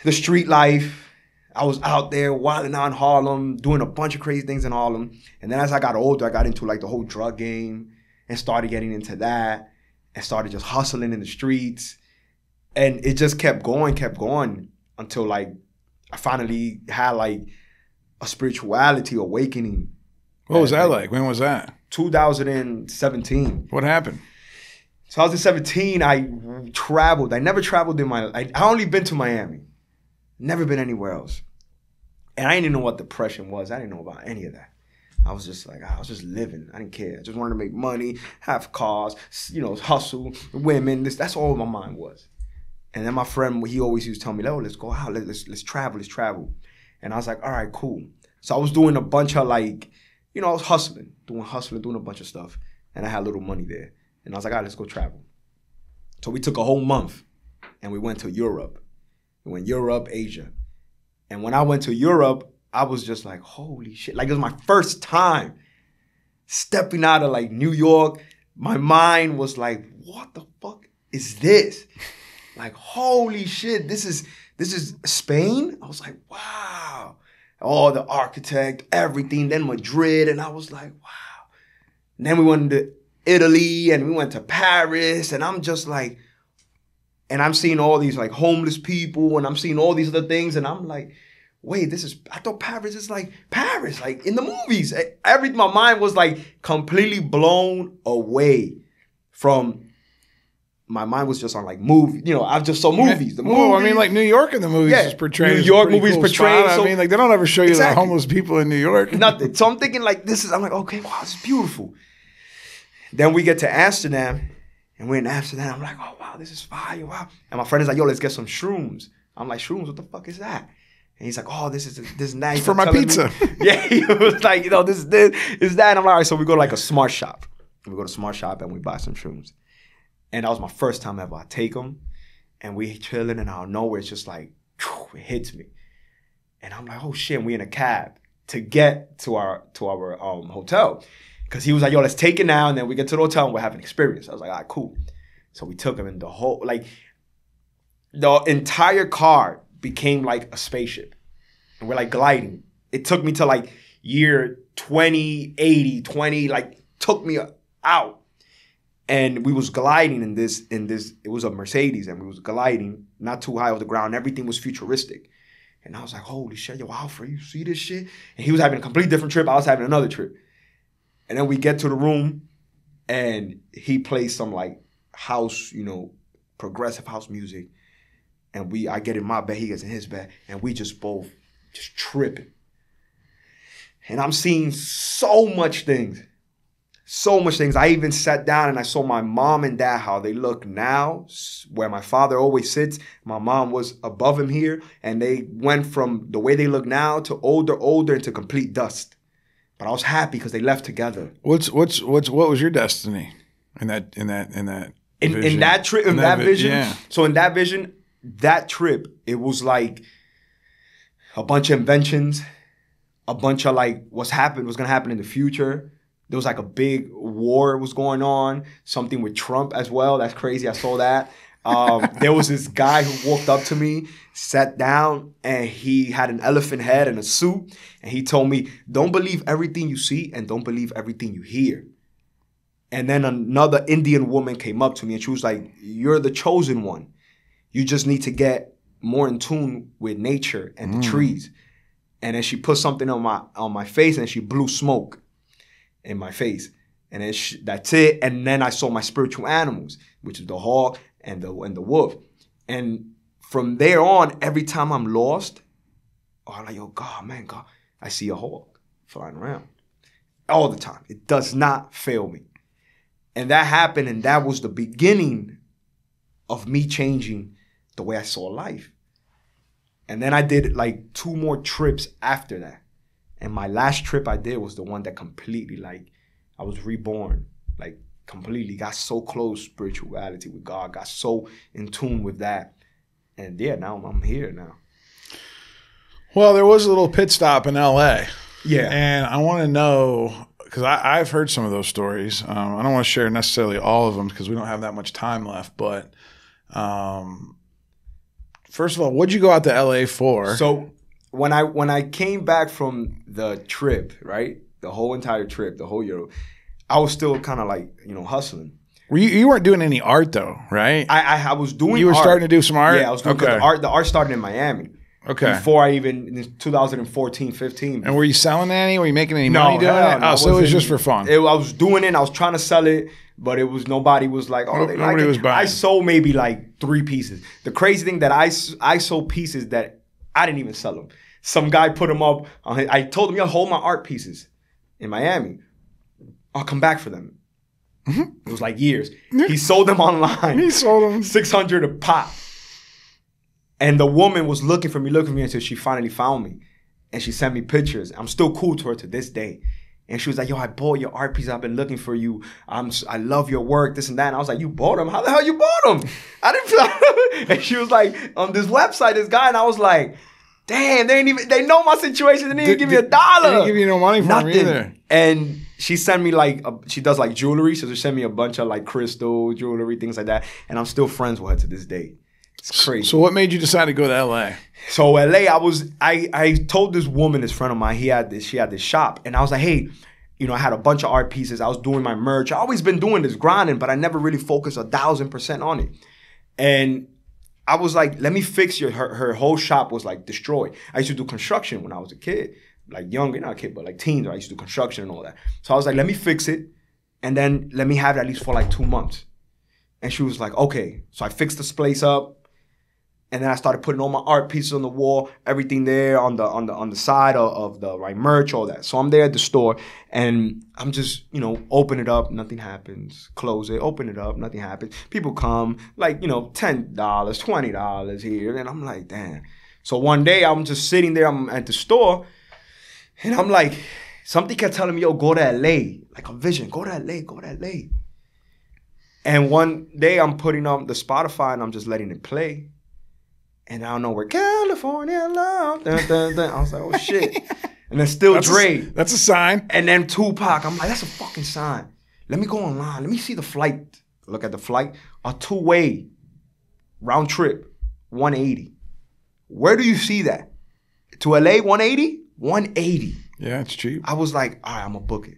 Speaker 1: the street life. I was out there wilding out in Harlem, doing a bunch of crazy things in Harlem. And then as I got older, I got into like the whole drug game and started getting into that and started just hustling in the streets. And it just kept going until like I finally had like a spirituality awakening.
Speaker 2: What was that like? When was that?
Speaker 1: 2017.
Speaker 2: What happened?
Speaker 1: 2017, I traveled. I never traveled in my life. I only been to Miami. Never been anywhere else. And I didn't even know what depression was. I didn't know about any of that. I was just like, I was just living. I didn't care. I just wanted to make money, have cars, hustle, women. That's all my mind was. And then my friend, he always used to tell me, oh, let's go out. Let's travel. And I was like, all right, cool. So I was doing a bunch of like, I was hustling, doing a bunch of stuff. And I had a little money there. And I was like, all right, let's go travel. So we took a whole month and we went to Europe. We went Europe, Asia. And when I went to Europe, I was just like, holy shit. Like, it was my first time stepping out of like New York. My mind was like, what the fuck is this? Like, holy shit, this is Spain? I was like, wow. All the architect, everything. Then Madrid. And I was like, wow. And then we went to Italy and we went to Paris. And I'm just like, and I'm seeing all these like homeless people and I'm seeing all these other things. And I'm like, wait, I thought Paris is like Paris, like in the movies. My mind was like completely blown away from, my mind was just on like movie. I just saw movies.
Speaker 2: I mean, like New York in the movies is portrayed. New York movies portrayed.
Speaker 1: So,
Speaker 2: I mean, like they don't ever show you the homeless people in New York.
Speaker 1: Nothing. So I'm thinking like I'm like, okay, wow, this is beautiful. Then we get to Amsterdam. And we're in Amsterdam. I'm like, oh, wow, this is fire, wow. And my friend is like, yo, let's get some shrooms. I'm like, shrooms? What the fuck is that? And he's like, oh, this is nice.
Speaker 2: It's for my pizza.
Speaker 1: Yeah, he was like, this is that. And I'm like, all right, so we go to like a smart shop. We go to smart shop and we buy some shrooms. And that was my first time ever. I take them and we chilling and out of nowhere, it's just like, it hits me. And I'm like, oh shit, and we in a cab to get to our hotel. Because he was like, yo, let's take it now. And then we get to the hotel and we'll have an experience. I was like, all right, cool. So we took him in the entire car became like a spaceship. And we're like gliding. It took me to like year 20, like took me out. And we was gliding in this, it was a Mercedes and we was gliding not too high off the ground. Everything was futuristic. And I was like, holy shit, yo, Alfred, you see this shit? And he was having a completely different trip. I was having another trip. And then we get to the room and he plays some like house, progressive house music. And I get in my bed, he gets in his bed, and we just both just tripping. And I'm seeing so much things. I even sat down and I saw my mom and dad, how they look now, where my father always sits. My mom was above him here, and they went from the way they look now to older into complete dust. But I was happy because they left together.
Speaker 2: What was your destiny in that
Speaker 1: vision?
Speaker 2: Yeah.
Speaker 1: So in that vision, that trip, it was like a bunch of inventions, a bunch of like what's going to happen in the future. There was like a big war was going on, something with Trump as well. That's crazy. I saw that. There was this guy who walked up to me, sat down, and he had an elephant head and a suit. And he told me, don't believe everything you see and don't believe everything you hear. And then another Indian woman came up to me and she was like, you're the chosen one. You just need to get more in tune with nature and the trees. And then she put something on my face and she blew smoke in my face. And then that's it. And then I saw my spiritual animals, which is the hawk and the wolf. And from there on, every time I'm lost, I'm like, yo, God, I see a hawk flying around all the time. It does not fail me. And that happened, and that was the beginning of me changing the way I saw life. And then I did like 2 more trips after that. And my last trip I did was the one that completely, like, I was reborn, like completely got so close spirituality with God, got so in tune with that. And yeah, now I'm here now.
Speaker 2: Well, there was a little pit stop in LA.
Speaker 1: Yeah.
Speaker 2: And I want to know, because I've heard some of those stories. I don't want to share necessarily all of them because we don't have that much time left. But First of all, what'd you go out to LA for?
Speaker 1: So when I came back from the trip, right, the whole entire trip, the whole year, I was still kind of like, hustling.
Speaker 2: You weren't doing any art though, right?
Speaker 1: I was doing.
Speaker 2: You were
Speaker 1: art.
Speaker 2: starting to do some art.
Speaker 1: Yeah, I was doing the art. The art started in Miami.
Speaker 2: Okay.
Speaker 1: Before I even in 2014, 15.
Speaker 2: And were you selling any? Were you making any money doing it?
Speaker 1: No,
Speaker 2: so it was just for fun.
Speaker 1: I was doing it. I was trying to sell it, but it was nobody was like, oh, they
Speaker 2: nobody
Speaker 1: like
Speaker 2: was
Speaker 1: it.
Speaker 2: buying.
Speaker 1: I sold maybe like 3 pieces. The crazy thing that I sold pieces that I didn't even sell them. Some guy put them up. I told him, yo, hold my art pieces in Miami. I'll come back for them. It was like years. He sold them online.
Speaker 2: He sold them
Speaker 1: $600 a pop. And the woman was looking for me until she finally found me. And she sent me pictures. I'm still cool to her to this day. And she was like, yo, I bought your art piece. I've been looking for you. I love your work, this and that. And I was like, you bought them? How the hell you bought them? I didn't. And she was like, on this website, this guy. And I was like, damn, they know my situation. They didn't even give me $1.
Speaker 2: They didn't give you no money for them either.
Speaker 1: And she sent me she does like jewelry. So she sent me a bunch of like crystal jewelry, things like that. And I'm still friends with her to this day. It's crazy.
Speaker 2: So what made you decide to go to LA?
Speaker 1: So LA, I told this woman, this friend of mine, she had this shop. And I was like, hey, I had a bunch of art pieces. I was doing my merch. I always been doing this grinding, but I never really focused 1,000% on it. And I was like, let me fix her whole shop was like destroyed. I used to do construction when I was a kid. Like young, not a kid, but like teens. I used to do construction and all that. So I was like, let me fix it. And then let me have it at least for like 2 months. And she was like, okay. So I fixed this place up. And then I started putting all my art pieces on the wall, everything there on the side of the right merch, all that. So I'm there at the store and I'm just, open it up, nothing happens. Close it, open it up, nothing happens. People come, like, $10, $20 here. And I'm like, damn. So one day I'm just sitting there, I'm at the store, and I'm like, something kept telling me, yo, go to LA. Like a vision, go to LA, go to LA. And one day I'm putting on the Spotify and I'm just letting it play. And I don't know where California love. Dun, dun, dun. I was like, oh shit. And then still Dre.
Speaker 2: That's a sign.
Speaker 1: And then Tupac. I'm like, that's a fucking sign. Let me go online. Let me see the flight. Look at the flight. A 2-way round trip, 180. Where do you see that? To LA, 180? 180.
Speaker 2: Yeah, it's cheap.
Speaker 1: I was like, all right, I'm gonna book it.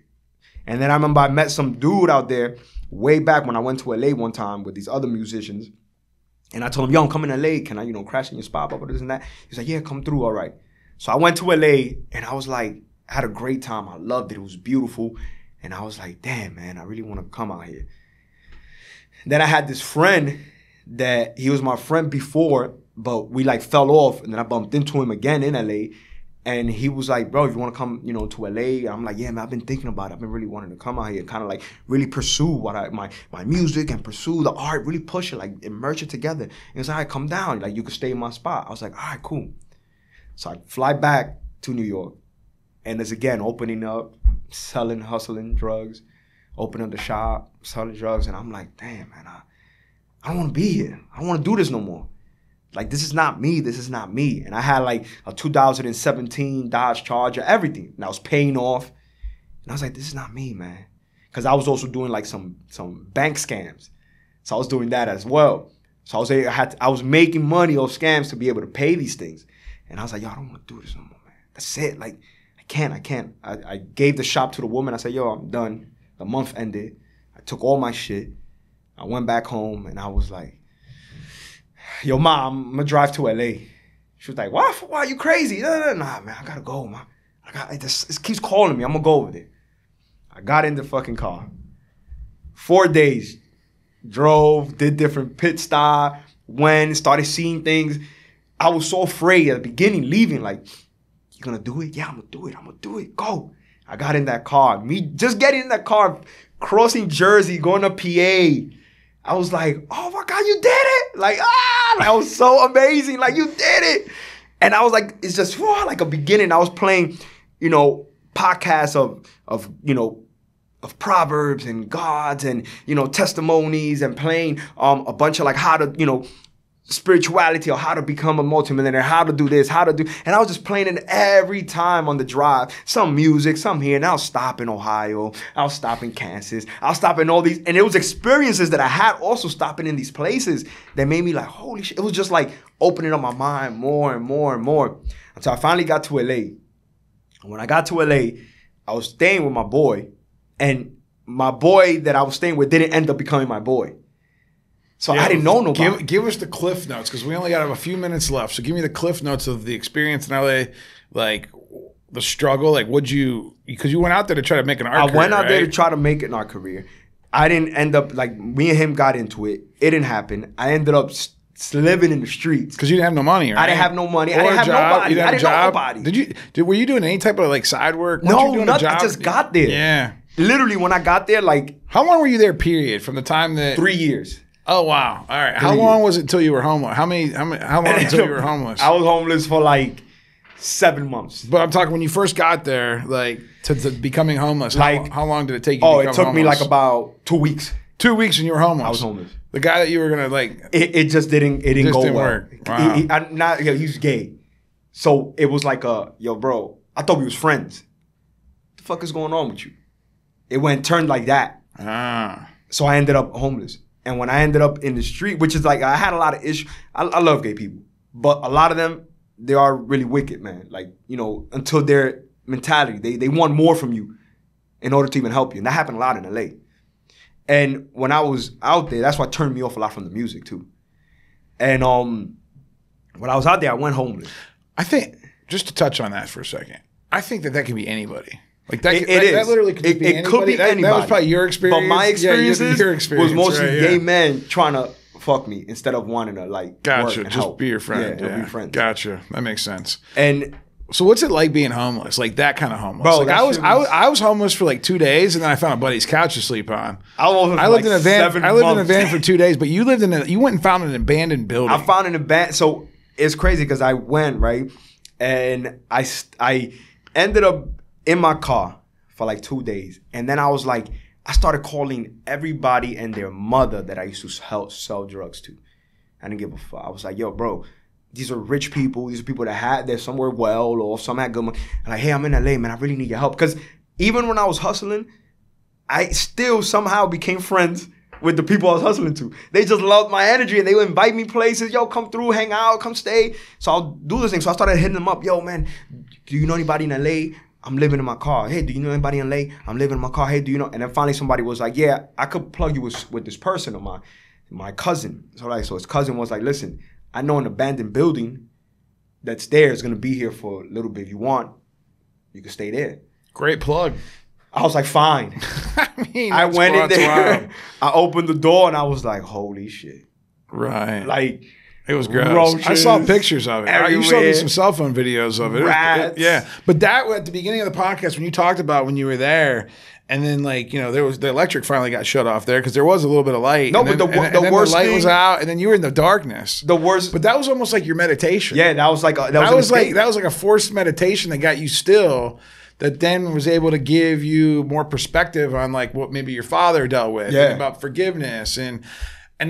Speaker 1: And then I remember I met some dude out there way back when I went to LA one time with these other musicians. And I told him, yo, I'm coming to LA. Can I, crash in your spot, blah, blah, this and that? He's like, yeah, come through, all right. So I went to LA, and I was like, I had a great time. I loved it. It was beautiful. And I was like, damn, man, I really want to come out here. Then I had this friend that he was my friend before, but we like fell off. And then I bumped into him again in LA. And he was like, bro, if you want to come, to LA, I'm like, yeah, man, I've been thinking about it. I've been really wanting to come out here, kind of like really pursue my music and pursue the art, really push it, like merge it together. And he's like, all right, come down. Like, you could stay in my spot. I was like, all right, cool. So I fly back to New York. And it's again, opening up, hustling drugs, opening up the shop, selling drugs. And I'm like, damn, man, I don't want to be here. I don't want to do this no more. Like, this is not me. This is not me. And I had like a 2017 Dodge Charger, everything. And I was paying off. And I was like, this is not me, man. Because I was also doing like some bank scams. So I was doing that as well. So I was making money off scams to be able to pay these things. And I was like, yo, I don't want to do this no more, man. That's it. Like, I can't. I gave the shop to the woman. I said, yo, I'm done. The month ended. I took all my shit. I went back home and I was like, yo, Mom, I'm gonna drive to LA. She was like, why? Why are you crazy? Nah, man, I gotta go, Mom. It keeps calling me. I'm gonna go over there. I got in the fucking car. 4 days. Drove, did different pit stop, went, started seeing things. I was so afraid at the beginning, leaving, like, you gonna do it? Yeah, I'm gonna do it. Go. I got in that car. Me just getting in that car, crossing Jersey, going to PA. I was like, oh my God, you did it. Like, that was so amazing. Like, you did it. And I was like, it's just like a beginning. I was playing, podcasts of proverbs and gods and, testimonies and playing a bunch of like how to, spirituality or how to become a multimillionaire, how to do this, and I was just playing it every time on the drive. Some music, some here, and I'll stop in Ohio, I'll stop in Kansas, I'll stop in all these, and it was experiences that I had also stopping in these places that made me like, holy shit. It was just like opening up my mind more and more and more until I finally got to LA. And when I got to LA, I was staying with my boy, and my boy that I was staying with didn't end up becoming my boy. So I didn't know nobody.
Speaker 2: Give us the cliff notes, because we only got a few minutes left. So give me the cliff notes of the experience in LA, like the struggle. Like, because you went out there to try to make an art career,
Speaker 1: went out there to try to make it in our career. I didn't end up, like, me and him got into it. It didn't happen. I ended up living in the streets.
Speaker 2: Because you didn't have no money, right?
Speaker 1: I didn't have no money. I didn't have nobody. I didn't know nobody.
Speaker 2: Were you doing any type of like side work?
Speaker 1: No, nothing. I just got there.
Speaker 2: Yeah.
Speaker 1: Literally, when I got there, like.
Speaker 2: How long were you there, period, from the time that.
Speaker 1: 3 years.
Speaker 2: Oh, wow. All right. How long was it until you were homeless? How long until you were homeless?
Speaker 1: I was homeless for like 7 months.
Speaker 2: But I'm talking when you first got there, like to becoming homeless. Like, how long did it take you to become homeless?
Speaker 1: It took me like about 2 weeks.
Speaker 2: 2 weeks and you were homeless?
Speaker 1: I was homeless.
Speaker 2: The guy that you were going to like.
Speaker 1: It just didn't go well.
Speaker 2: Work. Wow.
Speaker 1: He's gay. So it was like yo, bro, I thought we was friends. What the fuck is going on with you? It turned like that. So I ended up homeless. And when I ended up in the street, which is like, I had a lot of issues. I love gay people. But a lot of them, they are really wicked, man. Like, until their mentality, they want more from you in order to even help you. And that happened a lot in LA. And when I was out there, that's what turned me off a lot from the music too. And when I was out there, I went homeless.
Speaker 2: I think, just to touch on that for a second, I think that can be anybody. Like
Speaker 1: that literally could be anybody. It could be anybody.
Speaker 2: That was probably your experience.
Speaker 1: But my experiences
Speaker 2: your experience,
Speaker 1: was mostly gay men trying to fuck me instead of wanting to like
Speaker 2: Gotcha.
Speaker 1: Work and
Speaker 2: Just
Speaker 1: help.
Speaker 2: be your friend.
Speaker 1: Yeah, be friends.
Speaker 2: Gotcha. That makes sense.
Speaker 1: And
Speaker 2: so what's it like being homeless? Like that kind of homeless?
Speaker 1: Bro,
Speaker 2: like I was homeless for like 2 days, and then I found a buddy's couch to sleep on.
Speaker 1: I lived
Speaker 2: in a van. I lived in a van for 2 days, but you went and found an abandoned building.
Speaker 1: I found an abandoned. So it's crazy because I went right, and I ended up in my car for like 2 days. And then I started calling everybody and their mother that I used to sell drugs to. I didn't give a fuck. I was like, yo, bro, these are rich people. These are people they're somewhere well, or some had good money. And like, hey, I'm in LA, man. I really need your help. Because even when I was hustling, I still somehow became friends with the people I was hustling to. They just loved my energy, and they would invite me places. Yo, come through, hang out, come stay. So I'll do this thing. So I started hitting them up. Yo, man, do you know anybody in LA? I'm living in my car. Hey, do you know anybody in LA? I'm living in my car. Hey, do you know? And then finally somebody was like, yeah, I could plug you with this person of mine, my cousin. So his cousin was like, listen, I know an abandoned building that's there is going to be here for a little bit. If you want, you can stay there.
Speaker 2: Great plug.
Speaker 1: I was like, fine.
Speaker 2: I
Speaker 1: went in there. I opened the door and I was like, holy shit.
Speaker 2: Right.
Speaker 1: Like,
Speaker 2: it was gross. I saw pictures of it.
Speaker 1: Everywhere.
Speaker 2: You showed me some cell phone videos of it.
Speaker 1: Rats.
Speaker 2: Yeah. But that, at the beginning of the podcast, when you talked about when you were there, and then there was the electric finally got shut off there because there was a little bit of light.
Speaker 1: No,
Speaker 2: but
Speaker 1: the worst
Speaker 2: light
Speaker 1: thing
Speaker 2: was out, and then you were in the darkness.
Speaker 1: The worst.
Speaker 2: But that was almost like your meditation.
Speaker 1: Yeah, that was like
Speaker 2: that was like a forced meditation that got you still. That then was able to give you more perspective on like what maybe your father dealt with, and about forgiveness and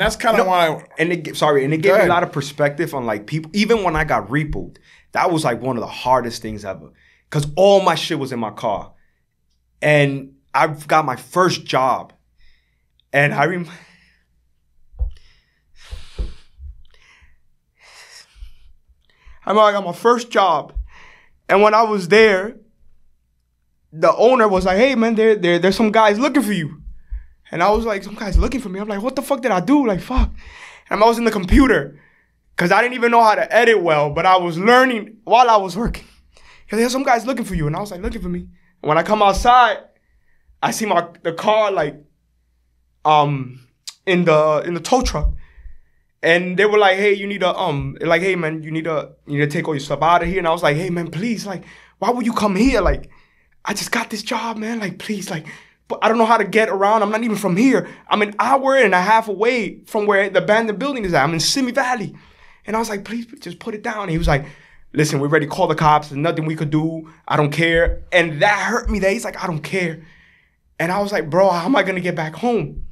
Speaker 2: that's kind of why. It gave
Speaker 1: me a lot of perspective on like people. Even when I got repoed, that was like one of the hardest things ever because all my shit was in my car, and I got my first job, and I got my first job, and when I was there, the owner was like, hey, man, there's some guys looking for you. And I was like, some guys looking for me? I'm like, what the fuck did I do? Like, fuck. And I was in the computer because I didn't even know how to edit well, but I was learning while I was working. There's some guys looking for you. And I was like, looking for me. And when I come outside, I see the car like in the tow truck. And they were like, hey, you need hey, man, you need to take all your stuff out of here. And I was like, hey, man, please, like, why would you come here? Like, I just got this job, man. Like, please, like, but I don't know how to get around. I'm not even from here. I'm an hour and a half away from where the abandoned building is at. I'm in Simi Valley. And I was like, please, just put it down. And he was like, listen, we're ready to call the cops. There's nothing we could do. I don't care. And that hurt me that he's like, I don't care. And I was like, bro, how am I going to get back home?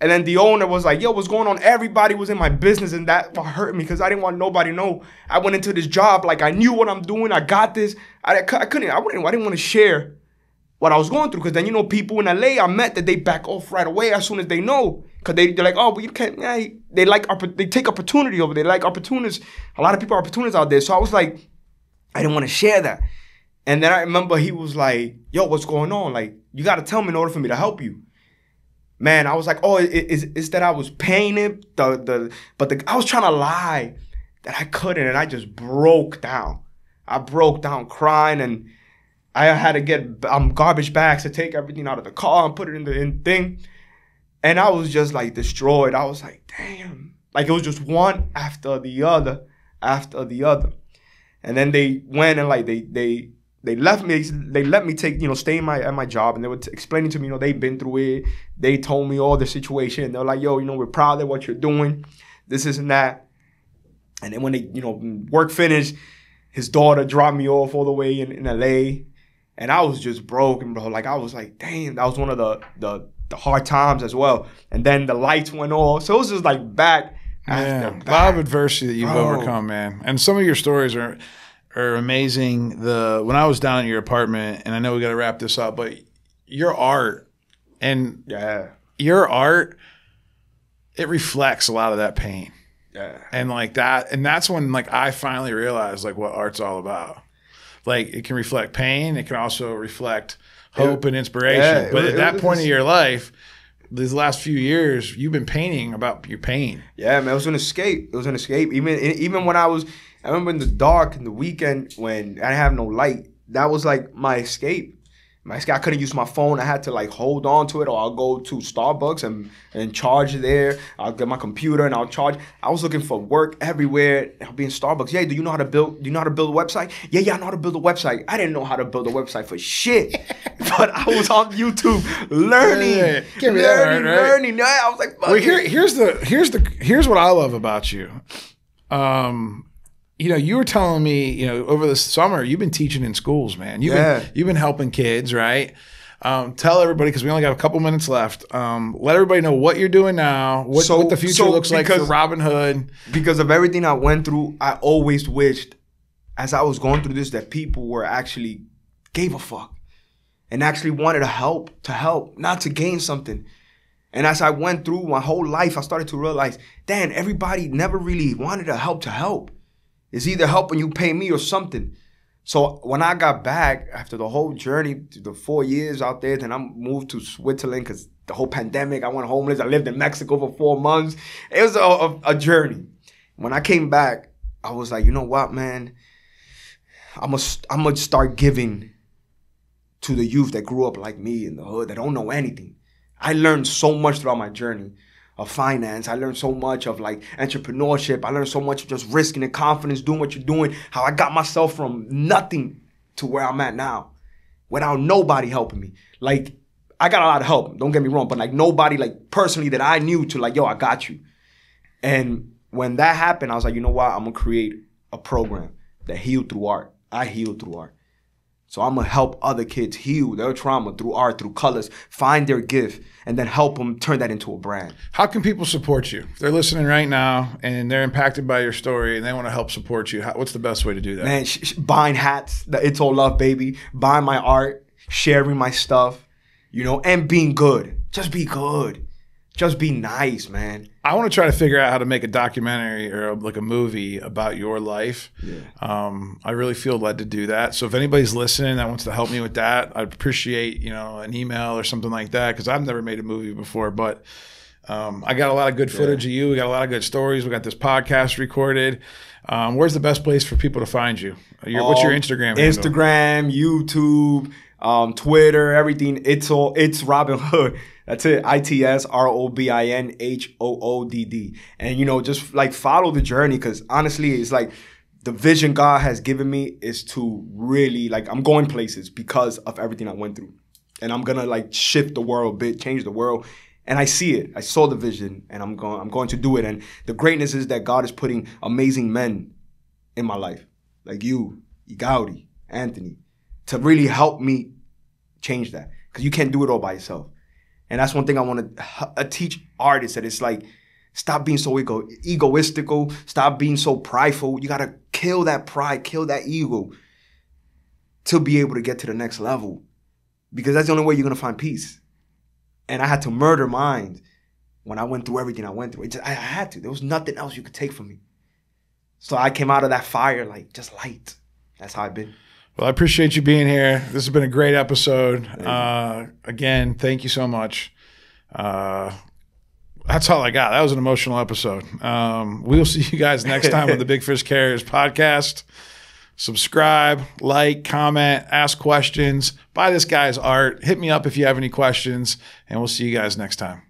Speaker 1: And then the owner was like, yo, what's going on? Everybody was in my business, and that hurt me because I didn't want nobody to know. I went into this job like I knew what I'm doing. I got this. I didn't want to share what I was going through, because then, you know, people in LA I met that they back off right away as soon as they know, because they're like, oh, but you can't. Yeah, they take opportunity over there. They like opportunists. A lot of people are opportunists out there. So I was like, I didn't want to share that. And then I remember he was like, yo, what's going on? Like, you got to tell me in order for me to help you. Man, I was like, oh, it's that I was paying it, but I was trying to lie that I couldn't, and I just broke down. I broke down crying, and I had to get garbage bags to take everything out of the car and put it in the thing. And I was just like destroyed. I was like, damn. Like, it was just one after the other, after the other. And then they went and like they left me. They let me take, you know, stay at my job, and they were explaining to me, you know, they've been through it. They told me all the situation. They're like, yo, you know, we're proud of what you're doing, this and that. And then when they, you know, work finished, his daughter dropped me off all the way in LA, and I was just broken, bro. Like, I was like, damn, that was one of the hard times as well. And then the lights went off, so it was just like back.
Speaker 2: Man, a lot of adversity that you've overcome, man. And some of your stories are amazing. When I was down at your apartment, and I know we got to wrap this up, but your art, it reflects a lot of that pain. Yeah. And like that, and that's when like I finally realized like what art's all about. Like, it can reflect pain, it can also reflect hope and inspiration. Yeah, but at that point in your life, these last few years, you've been painting about your pain. Yeah, man, it was an escape. It was an escape. Even when I remember in the dark, in the weekend, when I didn't have no light, that was like my escape. I couldn't use my phone. I had to like hold on to it, or I'll go to Starbucks and charge there. I'll get my computer and I'll charge. I was looking for work everywhere. I'll be in Starbucks. Yeah, do you know how to build a website? Yeah, I know how to build a website. I didn't know how to build a website for shit. But I was on YouTube learning. Learning. I was like, well, here's what I love about you. You know, you were telling me, you know, over the summer, you've been teaching in schools, man. You've been helping kids, right? Tell everybody, because we only got a couple minutes left. Let everybody know what you're doing now, what the future looks like for Robin Hood. Because of everything I went through, I always wished, as I was going through this, that people were actually gave a fuck and actually wanted to help, not to gain something. And as I went through my whole life, I started to realize, damn, everybody never really wanted to help. It's either help when you pay me or something. So when I got back after the whole journey, the 4 years out there, then I moved to Switzerland because the whole pandemic, I went homeless. I lived in Mexico for 4 months. It was a journey. When I came back, I was like, you know what, man? I'm gonna start giving to the youth that grew up like me in the hood, that don't know anything. I learned so much throughout my journey of finance. I learned so much of like entrepreneurship. I learned so much of just risking and confidence, doing what you're doing, how I got myself from nothing to where I'm at now without nobody helping me. Like, I got a lot of help, don't get me wrong, but like nobody like personally that I knew to like, yo, I got you. And when that happened, I was like, you know what? I'm gonna create a program that healed through art. I healed through art. So I'm going to help other kids heal their trauma through art, through colors, find their gift, and then help them turn that into a brand. How can people support you? If they're listening right now and they're impacted by your story and they want to help support you, what's the best way to do that? Man, buying hats, the It's All Love, baby. Buying my art, sharing my stuff, you know, and being good. Just be good. Just be nice, man. I want to try to figure out how to make a documentary or like a movie about your life. Yeah. I really feel led to do that. So if anybody's listening that wants to help me with that, I'd appreciate, you know, an email or something like that, because I've never made a movie before. But I got a lot of good footage of you. We got a lot of good stories. We got this podcast recorded. Where's the best place for people to find you? What's your Instagram handle? Instagram, YouTube, Twitter, everything. It's Robin Hood. That's it. ITSROBINHOODD. And, you know, just like follow the journey, because honestly, it's like the vision God has given me is to really, like, I'm going places because of everything I went through. And I'm going to like shift the world a bit, change the world. And I see it. I saw the vision, and I'm going to do it. And the greatness is that God is putting amazing men in my life, like you, Gaudi, Anthony, to really help me change that. Because you can't do it all by yourself.
Speaker 1: And that's one thing I want to teach artists, that it's like, stop being so egoistical. Stop being so prideful. You got to kill that pride, kill that ego to be able to get to the next level. Because that's the only way you're going to find peace. And I had to murder mine when I went through everything I went through. I had to. There was nothing else you could take from me. So I came out of that fire like just light. That's how I've been.
Speaker 2: Well, I appreciate you being here. This has been a great episode. Again, thank you so much. That's all I got. That was an emotional episode. We'll see you guys next time on the Big Fish Carriers podcast. Subscribe, like, comment, ask questions, buy this guy's art. Hit me up if you have any questions, and we'll see you guys next time.